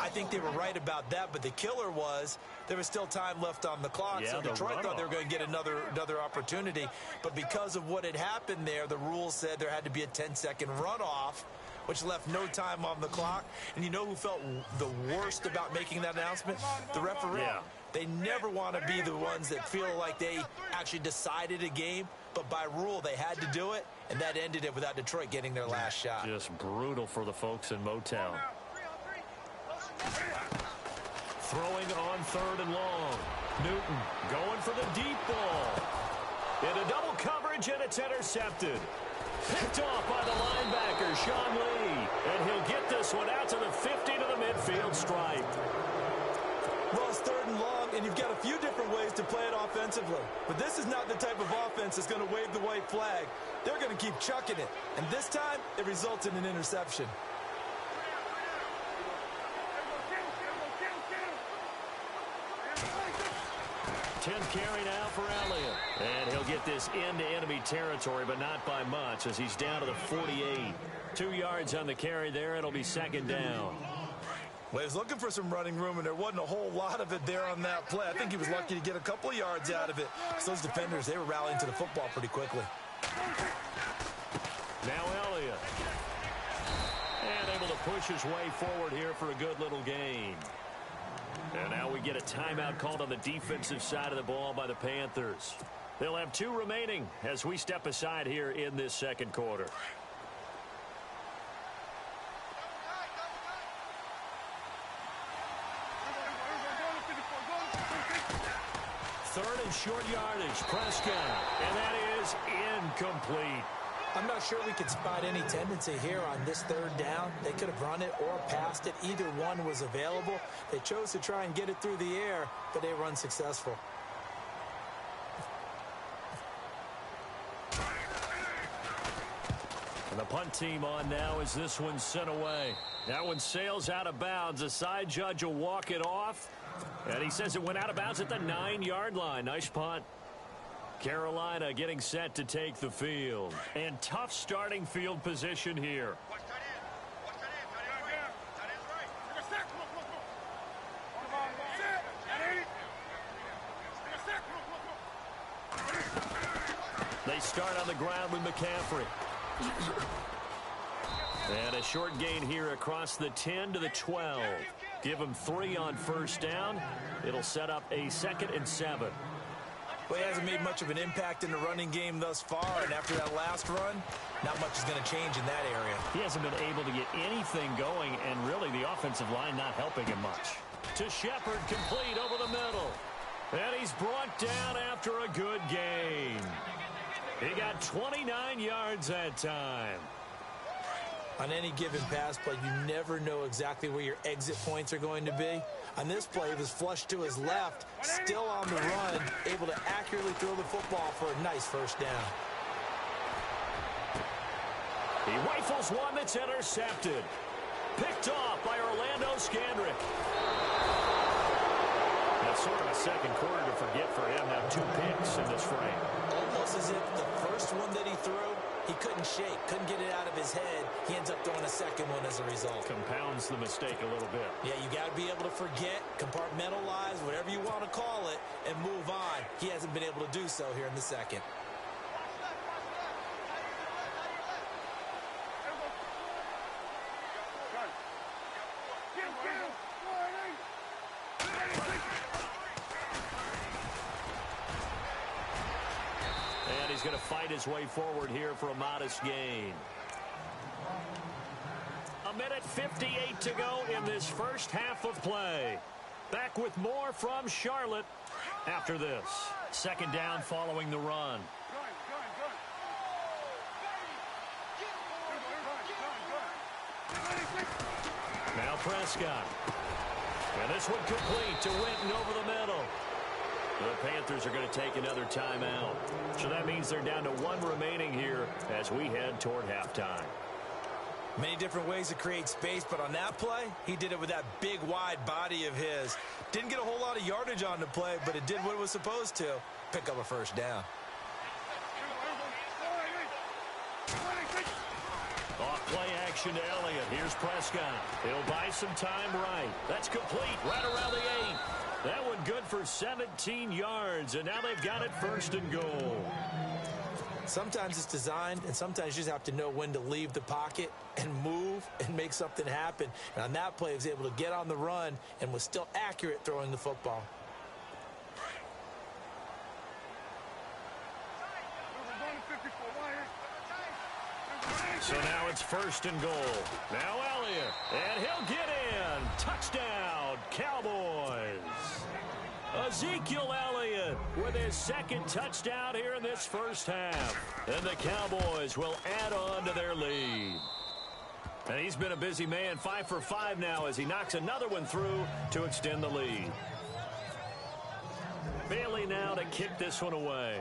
I think they were right about that, but the killer was there was still time left on the clock, so Detroit thought they were going to get another opportunity. But because of what had happened there, the rules said there had to be a 10-second runoff, which left no time on the clock. And you know who felt the worst about making that announcement? The referee. Yeah. They never want to be the ones that feel like they actually decided a game, but by rule they had to do it, and that ended it without Detroit getting their last shot. Just brutal for the folks in Motown. Throwing on 3rd and long. Newton going for the deep ball. Into double coverage, and it's intercepted. Picked off by the linebacker, Sean Lee. And he'll get this one out to the 50 to the midfield stripe. Well, it's 3rd and long, and you've got a few different ways to play it offensively. But this is not the type of offense that's going to wave the white flag. They're going to keep chucking it. And this time, it results in an interception. Tenth carry now for Elliott. And he'll get this into enemy territory, but not by much as he's down to the 48. 2 yards on the carry there. It'll be second down. Well, he was looking for some running room, and there wasn't a whole lot of it there on that play. I think he was lucky to get a couple of yards out of it. So those defenders, they were rallying to the football pretty quickly. Now Elliott. And able to push his way forward here for a good little gain. And now we get a timeout called on the defensive side of the ball by the Panthers. They'll have 2 remaining as we step aside here in this second quarter. Third and short yardage, Prescott, and that is incomplete. I'm not sure we could spot any tendency here on this third down. They could have run it or passed it. Either one was available. They chose to try and get it through the air, but they were unsuccessful. And the punt team on now as this one's sent away. That one sails out of bounds. The side judge will walk it off. And he says it went out of bounds at the 9-yard line. Nice punt. Carolina getting set to take the field. And tough starting field position here. They start on the ground with McCaffrey. And a short gain here across the 10 to the 12. Give him 3 on first down. It'll set up a 2nd and 7. Well, he hasn't made much of an impact in the running game thus far, and after that last run, not much is going to change in that area. He hasn't been able to get anything going, and really the offensive line not helping him much. To Shepard, complete over the middle. And he's brought down after a good gain. He got 29 yards that time. On any given pass play, you never know exactly where your exit points are going to be. On this play, he was flushed to his left, still on the run, able to accurately throw the football for a nice first down. He rifles one that's intercepted. Picked off by Orlando Scandrick. That's sort of a second quarter to forget for him. Now 2 picks in this frame. Almost as if the first one that he threw, he couldn't shake, couldn't get it out of his head. He ends up throwing a second one as a result. Compounds the mistake a little bit. Yeah, you got to be able to forget, compartmentalize, whatever you want to call it, and move on. He hasn't been able to do so here in the second. And he's going to fight his way forward here for a modest gain. 1:58 to go in this first half of play. Back with more from Charlotte after this. Second down following the run. Now Prescott. And this one complete to Winton over the middle. The Panthers are going to take another timeout. So that means they're down to 1 remaining here as we head toward halftime. Many different ways to create space, but on that play, he did it with that big, wide body of his. Didn't get a whole lot of yardage on the play, but it did what it was supposed to. Pick up a first down. Off play action to Elliott. Here's Prescott. He'll buy some time right. That's complete right around the 8. That one good for 17 yards, and now they've got it 1st and goal. Sometimes it's designed, and sometimes you just have to know when to leave the pocket and move and make something happen. And on that play, he was able to get on the run and was still accurate throwing the football. So now it's 1st and goal. Now Elliott, and he'll get in. Touchdown, Cowboys. Ezekiel Elliott with his 2nd touchdown here in this first half. And the Cowboys will add on to their lead. And he's been a busy man, 5 for 5 now as he knocks another one through to extend the lead. Bailey now to kick this one away.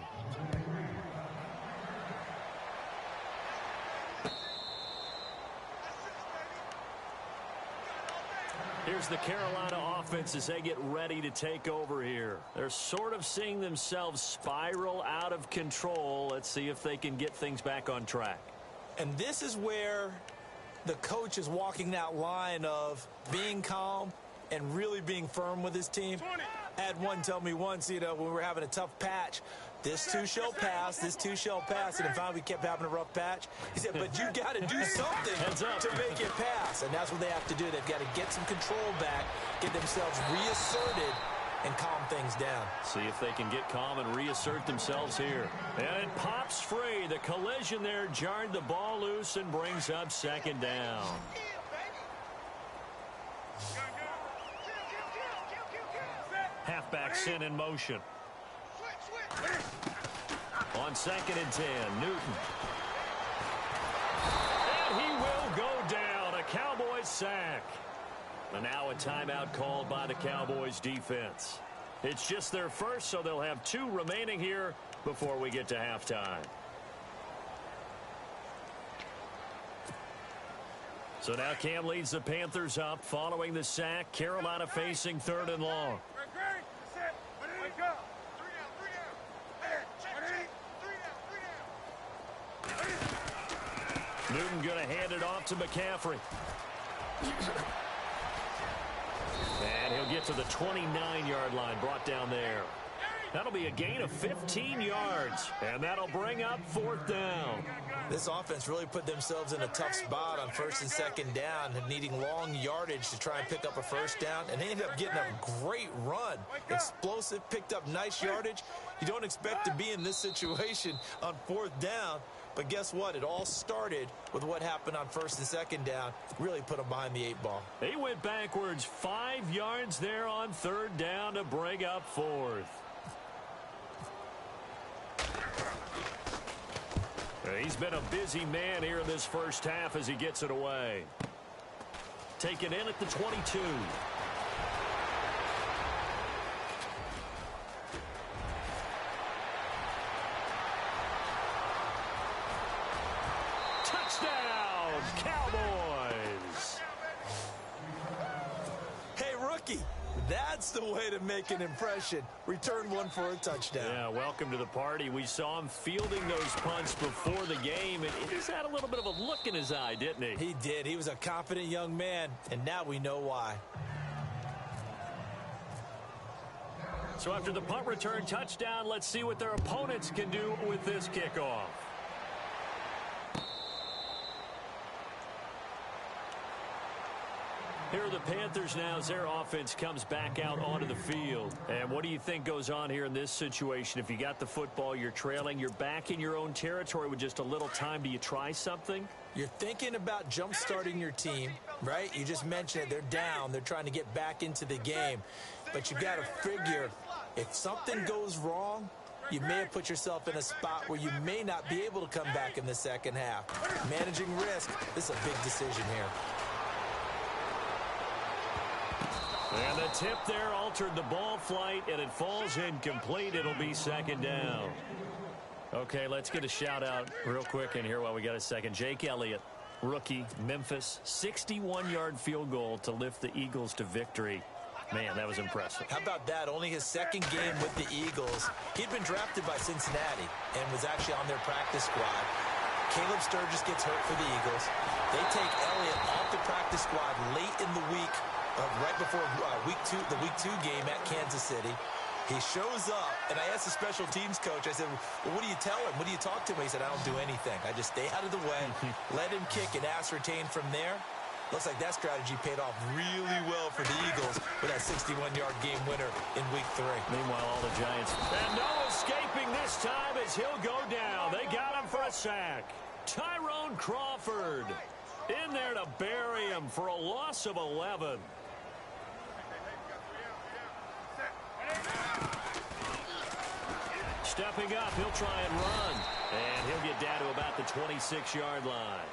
Here's the Carolina offense as they get ready to take over here. They're sort of seeing themselves spiral out of control. Let's see if they can get things back on track. And this is where the coach is walking that line of being calm and really being firm with his team. I had one tell me once, when we were having a tough patch, this too shall pass, this too shall pass, and then finally we kept having a rough patch. He said, but you got to do something to make it pass, and that's what they have to do. They've got to get some control back, get themselves reasserted, and calm things down. See if they can get calm and reassert themselves here. And it pops free. The collision there jarred the ball loose and brings up second down. Halfback sent in motion. On 2nd and 10, Newton. And he will go down. A Cowboys sack. And now a timeout called by the Cowboys defense. It's just their first, so they'll have 2 remaining here before we get to halftime. So now Cam leads the Panthers up following the sack. Carolina facing 3rd and long. Newton going to hand it off to McCaffrey. And he'll get to the 29-yard line, brought down there. That'll be a gain of 15 yards, and that'll bring up 4th down. This offense really put themselves in a tough spot on 1st and 2nd down, needing long yardage to try and pick up a 1st down, and they ended up getting a great run. Explosive, picked up nice yardage. You don't expect to be in this situation on 4th down, but guess what? It all started with what happened on 1st and 2nd down. Really put them behind the 8 ball. They went backwards 5 yards there on 3rd down to bring up 4th. He's been a busy man here in this first half as he gets it away. Taken in at the 22. Touchdown, Cowboys! Hey, rookie. That's the way to make an impression. Return one for a touchdown. Yeah, welcome to the party. We saw him fielding those punts before the game, and he just had a little bit of a look in his eye, didn't he? He did. He was a confident young man, and now we know why. So after the punt return touchdown, let's see what their opponents can do with this kickoff. Here are the Panthers now as their offense comes back out onto the field. And what do you think goes on here in this situation? If you got the football, you're trailing, you're back in your own territory with just a little time. Do you try something? You're thinking about jump-starting your team, right? You just mentioned it. They're down. They're trying to get back into the game. But you got to figure, if something goes wrong, you may have put yourself in a spot where you may not be able to come back in the second half. Managing risk, this is a big decision here. And the tip there altered the ball flight, and it falls incomplete. It'll be 2nd down. Okay, let's get a shout-out real quick in here while we got a second. Jake Elliott, rookie, Memphis, 61-yard field goal to lift the Eagles to victory. Man, that was impressive. How about that? Only his 2nd game with the Eagles. He'd been drafted by Cincinnati and was actually on their practice squad. Caleb Sturgis gets hurt for the Eagles. They take Elliott off the practice squad late in the week, right before the week 2 game at Kansas City. He shows up, and I asked the special teams coach, I said, well, what do you tell him? What do you talk to him? He said, I don't do anything. I just stay out of the way, let him kick, and ascertain from there. Looks like that strategy paid off really well for the Eagles with that 61-yard game winner in week 3. Meanwhile, all the Giants. And no escaping this time as he'll go down. They got him for a sack. Tyrone Crawford in there to bury him for a loss of 11. Stepping up, he'll try and run. And he'll get down to about the 26-yard line.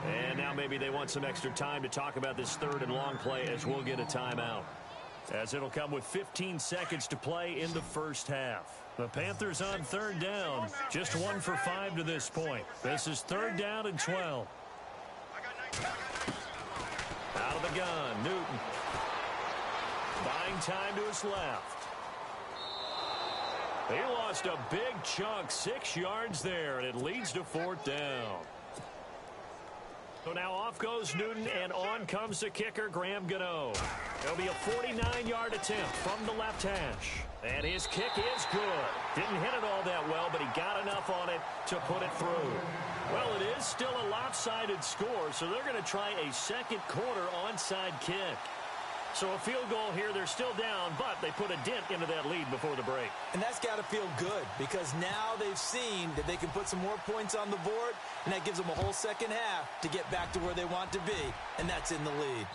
And now maybe they want some extra time to talk about this 3rd and long play as we'll get a timeout. As it'll come with 15 seconds to play in the first half. The Panthers on 3rd down. Just 1 for 5 to this point. This is 3rd down and 12. Out of the gun, Newton. Buying time to his left. He lost a big chunk, 6 yards there, and it leads to 4th down. So now off goes Newton, and on comes the kicker, Graham Gano. It'll be a 49-yard attempt from the left hash. And his kick is good. Didn't hit it all that well, but he got enough on it to put it through. Well, it is still a lopsided score, so they're going to try a second quarter onside kick. So a field goal here, they're still down, but they put a dent into that lead before the break. And that's got to feel good because now they've seen that they can put some more points on the board, and that gives them a whole second half to get back to where they want to be, and that's in the lead.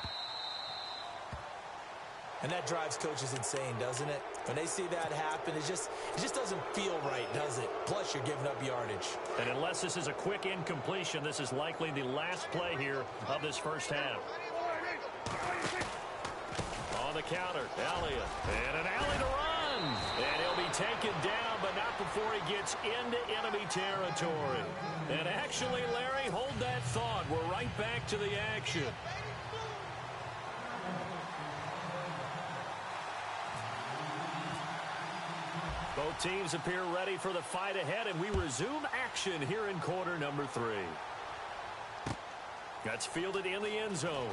And that drives coaches insane, doesn't it? When they see that happen, it just doesn't feel right, does it? Plus, you're giving up yardage. And unless this is a quick incompletion, this is likely the last play here of this first half. On the counter, Elliott. And an alley to run. And he'll be taken down, but not before he gets into enemy territory. And actually, Larry, hold that thought. We're right back to the action. Both teams appear ready for the fight ahead, and we resume action here in quarter number 3. That's fielded in the end zone.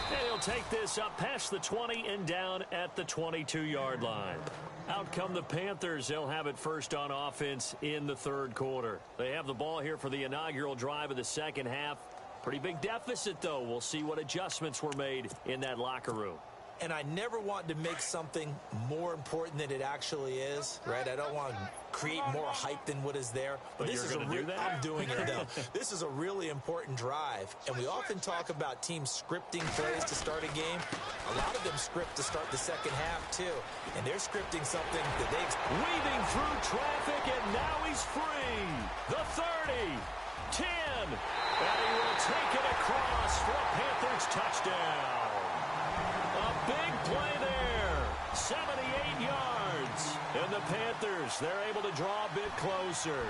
And he'll take this up past the 20 and down at the 22-yard line. Out come the Panthers. They'll have it first on offense in the third quarter. They have the ball here for the inaugural drive of the second half. Pretty big deficit, though. We'll see what adjustments were made in that locker room. And I never want to make something more important than it actually is, right? I don't want to create more hype than what is there. But this is a do that? I'm doing it, though. This is a really important drive. And we often talk about teams scripting plays to start a game. A lot of them script to start the second half, too. And they're scripting something that they... Weaving through traffic, and now he's free. The 30, 10, and he will take it across for a Panthers touchdown. A big play there, 78 yards. And the Panthers, they're able to draw a bit closer.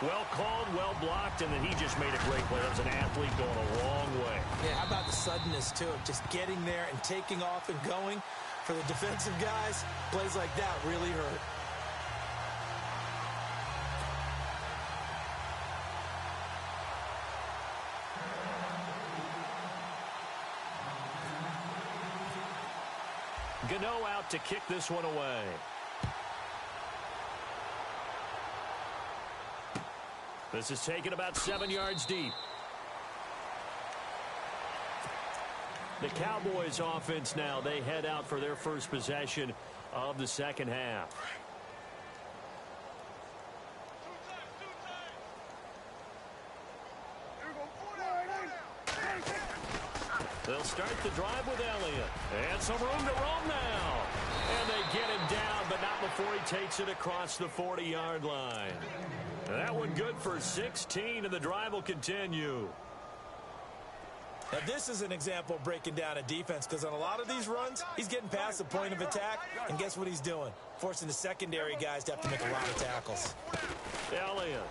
Well called, well blocked, and then he just made a great play. That was an athlete going a long way. Yeah, how about the suddenness, too, of just getting there and taking off and going? For the defensive guys, plays like that really hurt. Gano out to kick this one away. This is taken about 7 yards deep. The Cowboys offense now, they head out for their first possession of the second half. They'll start the drive with Elliott. And some room to roam now. And they get him down, but not before he takes it across the 40-yard line. That one good for 16, and the drive will continue. Now, this is an example of breaking down a defense, because on a lot of these runs, he's getting past the point of attack, and guess what he's doing? Forcing the secondary guys to have to make a lot of tackles. Elliott.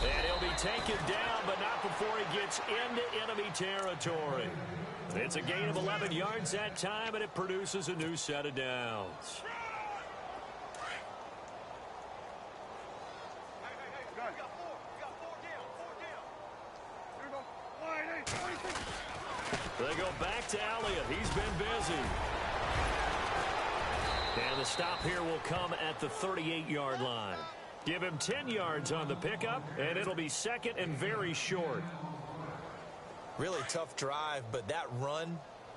And he'll be taken down, but not before he gets into enemy territory. It's a gain of 11 yards that time, and it produces a new set of downs. They go back to Elliott. He's been busy. And the stop here will come at the 38-yard line. Give him 10 yards on the pickup, and it'll be second and very short. Really tough drive, but that run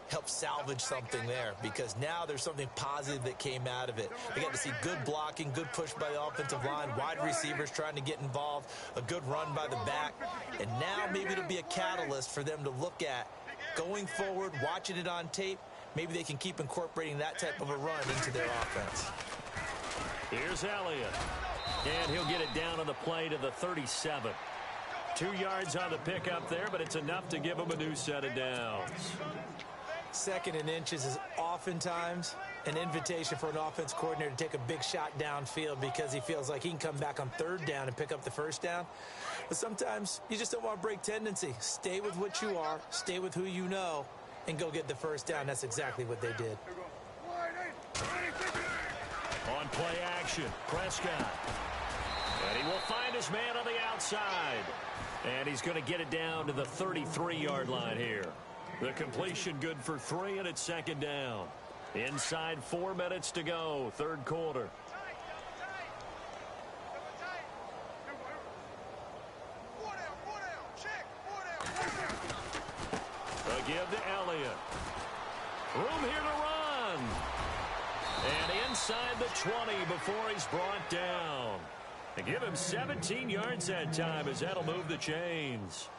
helped salvage something there, because now there's something positive that came out of it. We got to see good blocking, good push by the offensive line, wide receivers trying to get involved, a good run by the back, and now maybe it'll be a catalyst for them to look at going forward, watching it on tape. Maybe they can keep incorporating that type of a run into their offense. Here's Elliott. And he'll get it down on the play to the 37. 2 yards on the pickup there, but it's enough to give him a new set of downs. Second and inches is oftentimes an invitation for an offense coordinator to take a big shot downfield because he feels like he can come back on third down and pick up the first down. But sometimes you just don't want to break tendency. Stay with what you are, stay with who you know, and go get the first down. That's exactly what they did. On play action, Prescott. And he will find a his man on the outside. And he's going to get it down to the 33-yard line here. The completion good for 3, and it's second down. Inside 4 minutes to go, third quarter. A give to Elliott. Room here to run. And inside the 20 before he's brought down. They give him 17 yards that time as that'll move the chains.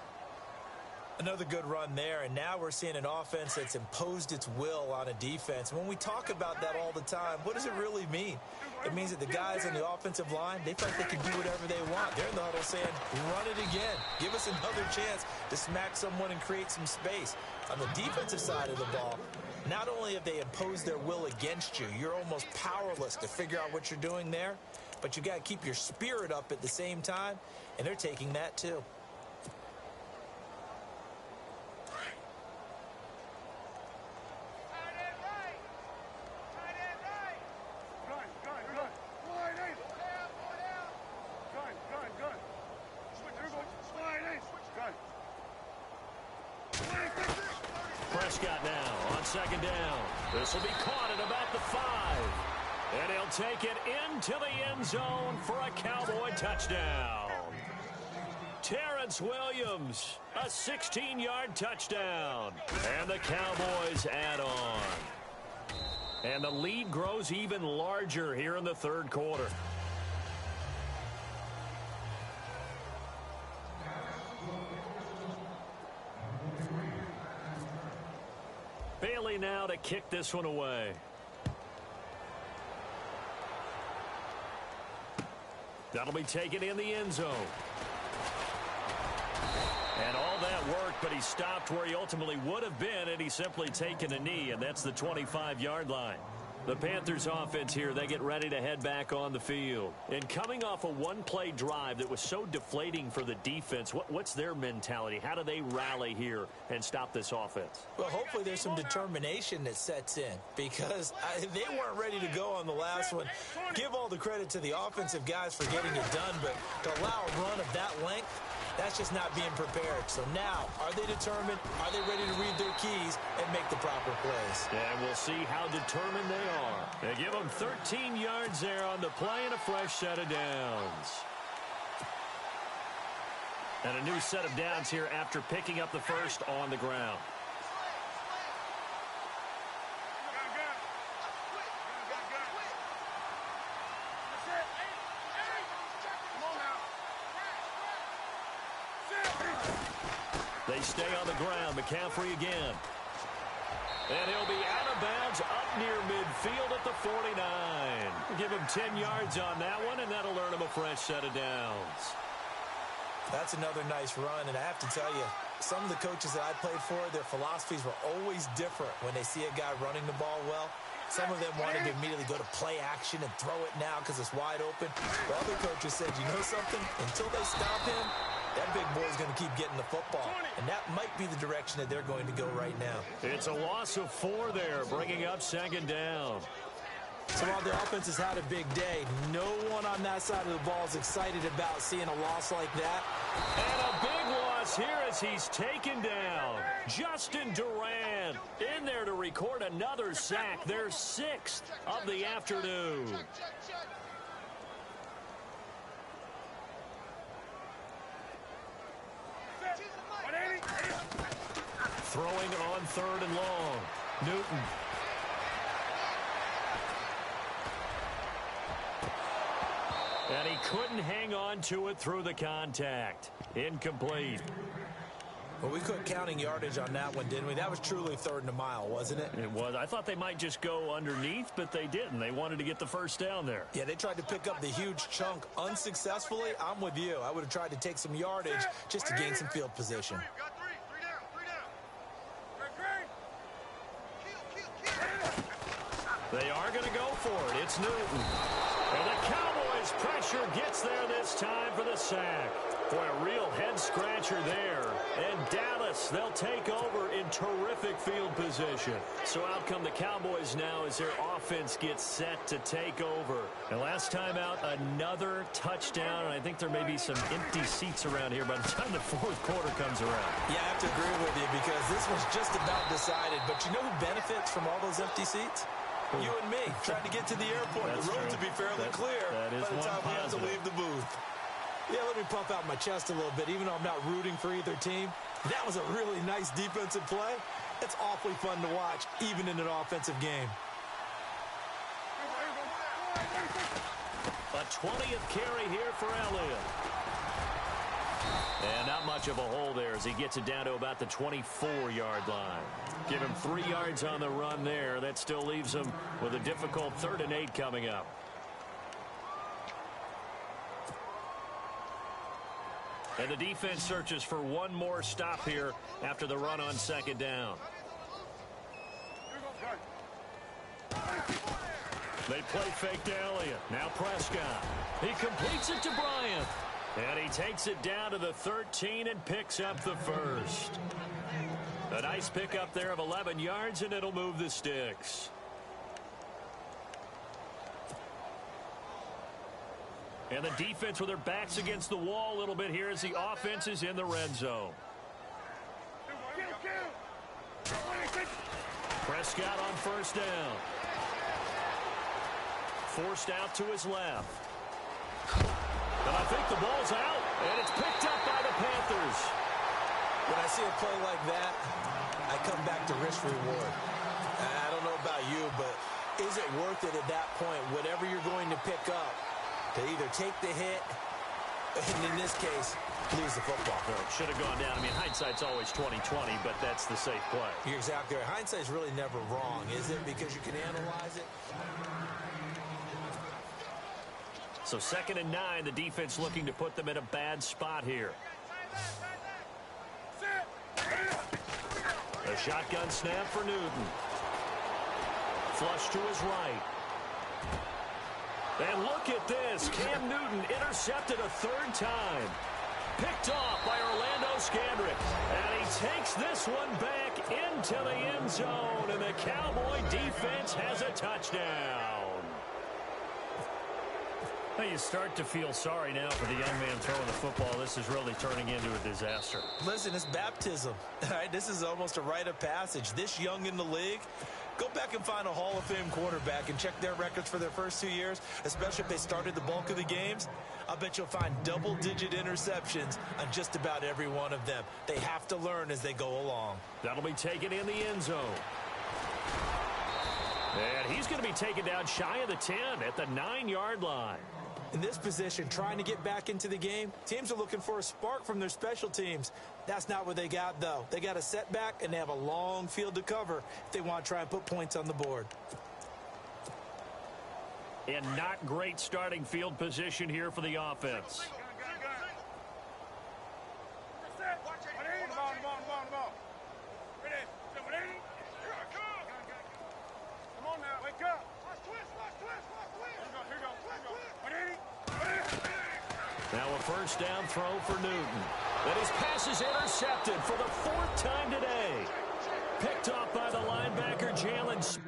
Another good run there, and now we're seeing an offense that's imposed its will on a defense. When we talk about that all the time, what does it really mean? It means that the guys on the offensive line, they feel like they can do whatever they want. They're in the huddle saying, run it again. Give us another chance to smack someone and create some space. On the defensive side of the ball, not only have they imposed their will against you, you're almost powerless to figure out what you're doing there, but you got to keep your spirit up at the same time, and they're taking that too. Prescott now on second down. This will be caught at about the 5. And he'll take it into the end zone for a Cowboy touchdown. Terrence Williams, a 16-yard touchdown. And the Cowboys add on. And the lead grows even larger here in the third quarter. Bailey now to kick this one away. That'll be taken in the end zone. And all that work, but he stopped where he ultimately would have been had he simply taken a knee, and that's the 25-yard line. The Panthers offense here, they get ready to head back on the field. And coming off a one-play drive that was so deflating for the defense, what's their mentality? How do they rally here and stop this offense? Well, hopefully there's some determination that sets in because they weren't ready to go on the last one. Give all the credit to the offensive guys for getting it done, but to allow a run of that length, that's just not being prepared. So now, are they determined? Are they ready to read their keys and make the proper plays? And we'll see how determined they are. They give them 13 yards there on the play and a fresh set of downs. And a new set of downs here after picking up the first on the ground. They stay on the ground. McCaffrey again. And he'll be out of bounds up near midfield at the 49. Give him 10 yards on that one, and that'll earn him a fresh set of downs. That's another nice run, and I have to tell you, some of the coaches that I played for, their philosophies were always different when they see a guy running the ball well. Some of them wanted to immediately go to play action and throw it now because it's wide open. But other coaches said, you know something? Until they stop him, that big boy's going to keep getting the football. And that might be the direction that they're going to go right now. It's a loss of 4 there, bringing up second down. So while the offense has had a big day, no one on that side of the ball is excited about seeing a loss like that. And a big loss here as he's taken down. Justin Duran in there to record another sack, their 6th of the afternoon. Throwing on 3rd and long. Newton. And he couldn't hang on to it through the contact. Incomplete. Well, we quit counting yardage on that one, didn't we? That was truly 3rd and a mile, wasn't it? It was. I thought they might just go underneath, but they didn't. They wanted to get the first down there. Yeah, they tried to pick up the huge chunk unsuccessfully. I'm with you. I would have tried to take some yardage just to gain some field position. They are going to go for it. It's Newton. And the Cowboys' pressure gets there this time for the sack. Boy, a real head-scratcher there. And Dallas, they'll take over in terrific field position. So out come the Cowboys now as their offense gets set to take over. And last time out, another touchdown. And I think there may be some empty seats around here by the time the fourth quarter comes around. Yeah, I have to agree with you because this was just about decided. But you know who benefits from all those empty seats? You and me, trying to get to the airport. That's the road true. to be fairly clear by the time we have to leave the booth. Yeah, let me pump out my chest a little bit, even though I'm not rooting for either team. That was a really nice defensive play. It's awfully fun to watch, even in an offensive game. A 20th carry here for Elliott. And not much of a hole there as he gets it down to about the 24-yard line. Give him 3 yards on the run there. That still leaves him with a difficult 3rd and 8 coming up. And the defense searches for one more stop here after the run on 2nd down. They play fake to Elliott. Now Prescott. He completes it to Bryant. And he takes it down to the 13 and picks up the first. A nice pickup there of 11 yards, and it'll move the sticks. And the defense with their backs against the wall a little bit here as the offense is in the red zone. Prescott on 1st down. Forced out to his left. And I think the ball's out, and it's picked up by the Panthers. When I see a play like that, I come back to risk-reward. I don't know about you, but is it worth it at that point, whatever you're going to pick up, to either take the hit, and in this case, lose the football? No, it should have gone down. I mean, hindsight's always 20/20, but that's the safe play. You're exactly right. Hindsight's really never wrong, is it? Because you can analyze it. So 2nd and 9, the defense looking to put them in a bad spot here. A shotgun snap for Newton. Flush to his right. And look at this. Cam Newton intercepted a 3rd time. Picked off by Orlando Scandrick. And he takes this one back into the end zone. And the Cowboy defense has a touchdown. Now you start to feel sorry now for the young man throwing the football. This is really turning into a disaster. Listen, it's baptism. All right, this is almost a rite of passage. This young in the league, go back and find a Hall of Fame quarterback and check their records for their first 2 years, especially if they started the bulk of the games. I bet you'll find double-digit interceptions on just about every one of them. They have to learn as they go along. That'll be taken in the end zone. And he's going to be taken down shy of the 10 at the 9-yard line. In this position, trying to get back into the game, teams are looking for a spark from their special teams. That's not what they got, though. They got a setback, and they have a long field to cover if they want to try and put points on the board. And not great starting field position here for the offense. Now a 1st down throw for Newton. And his pass is intercepted for the 4th time today. Picked off by the linebacker, Jalen.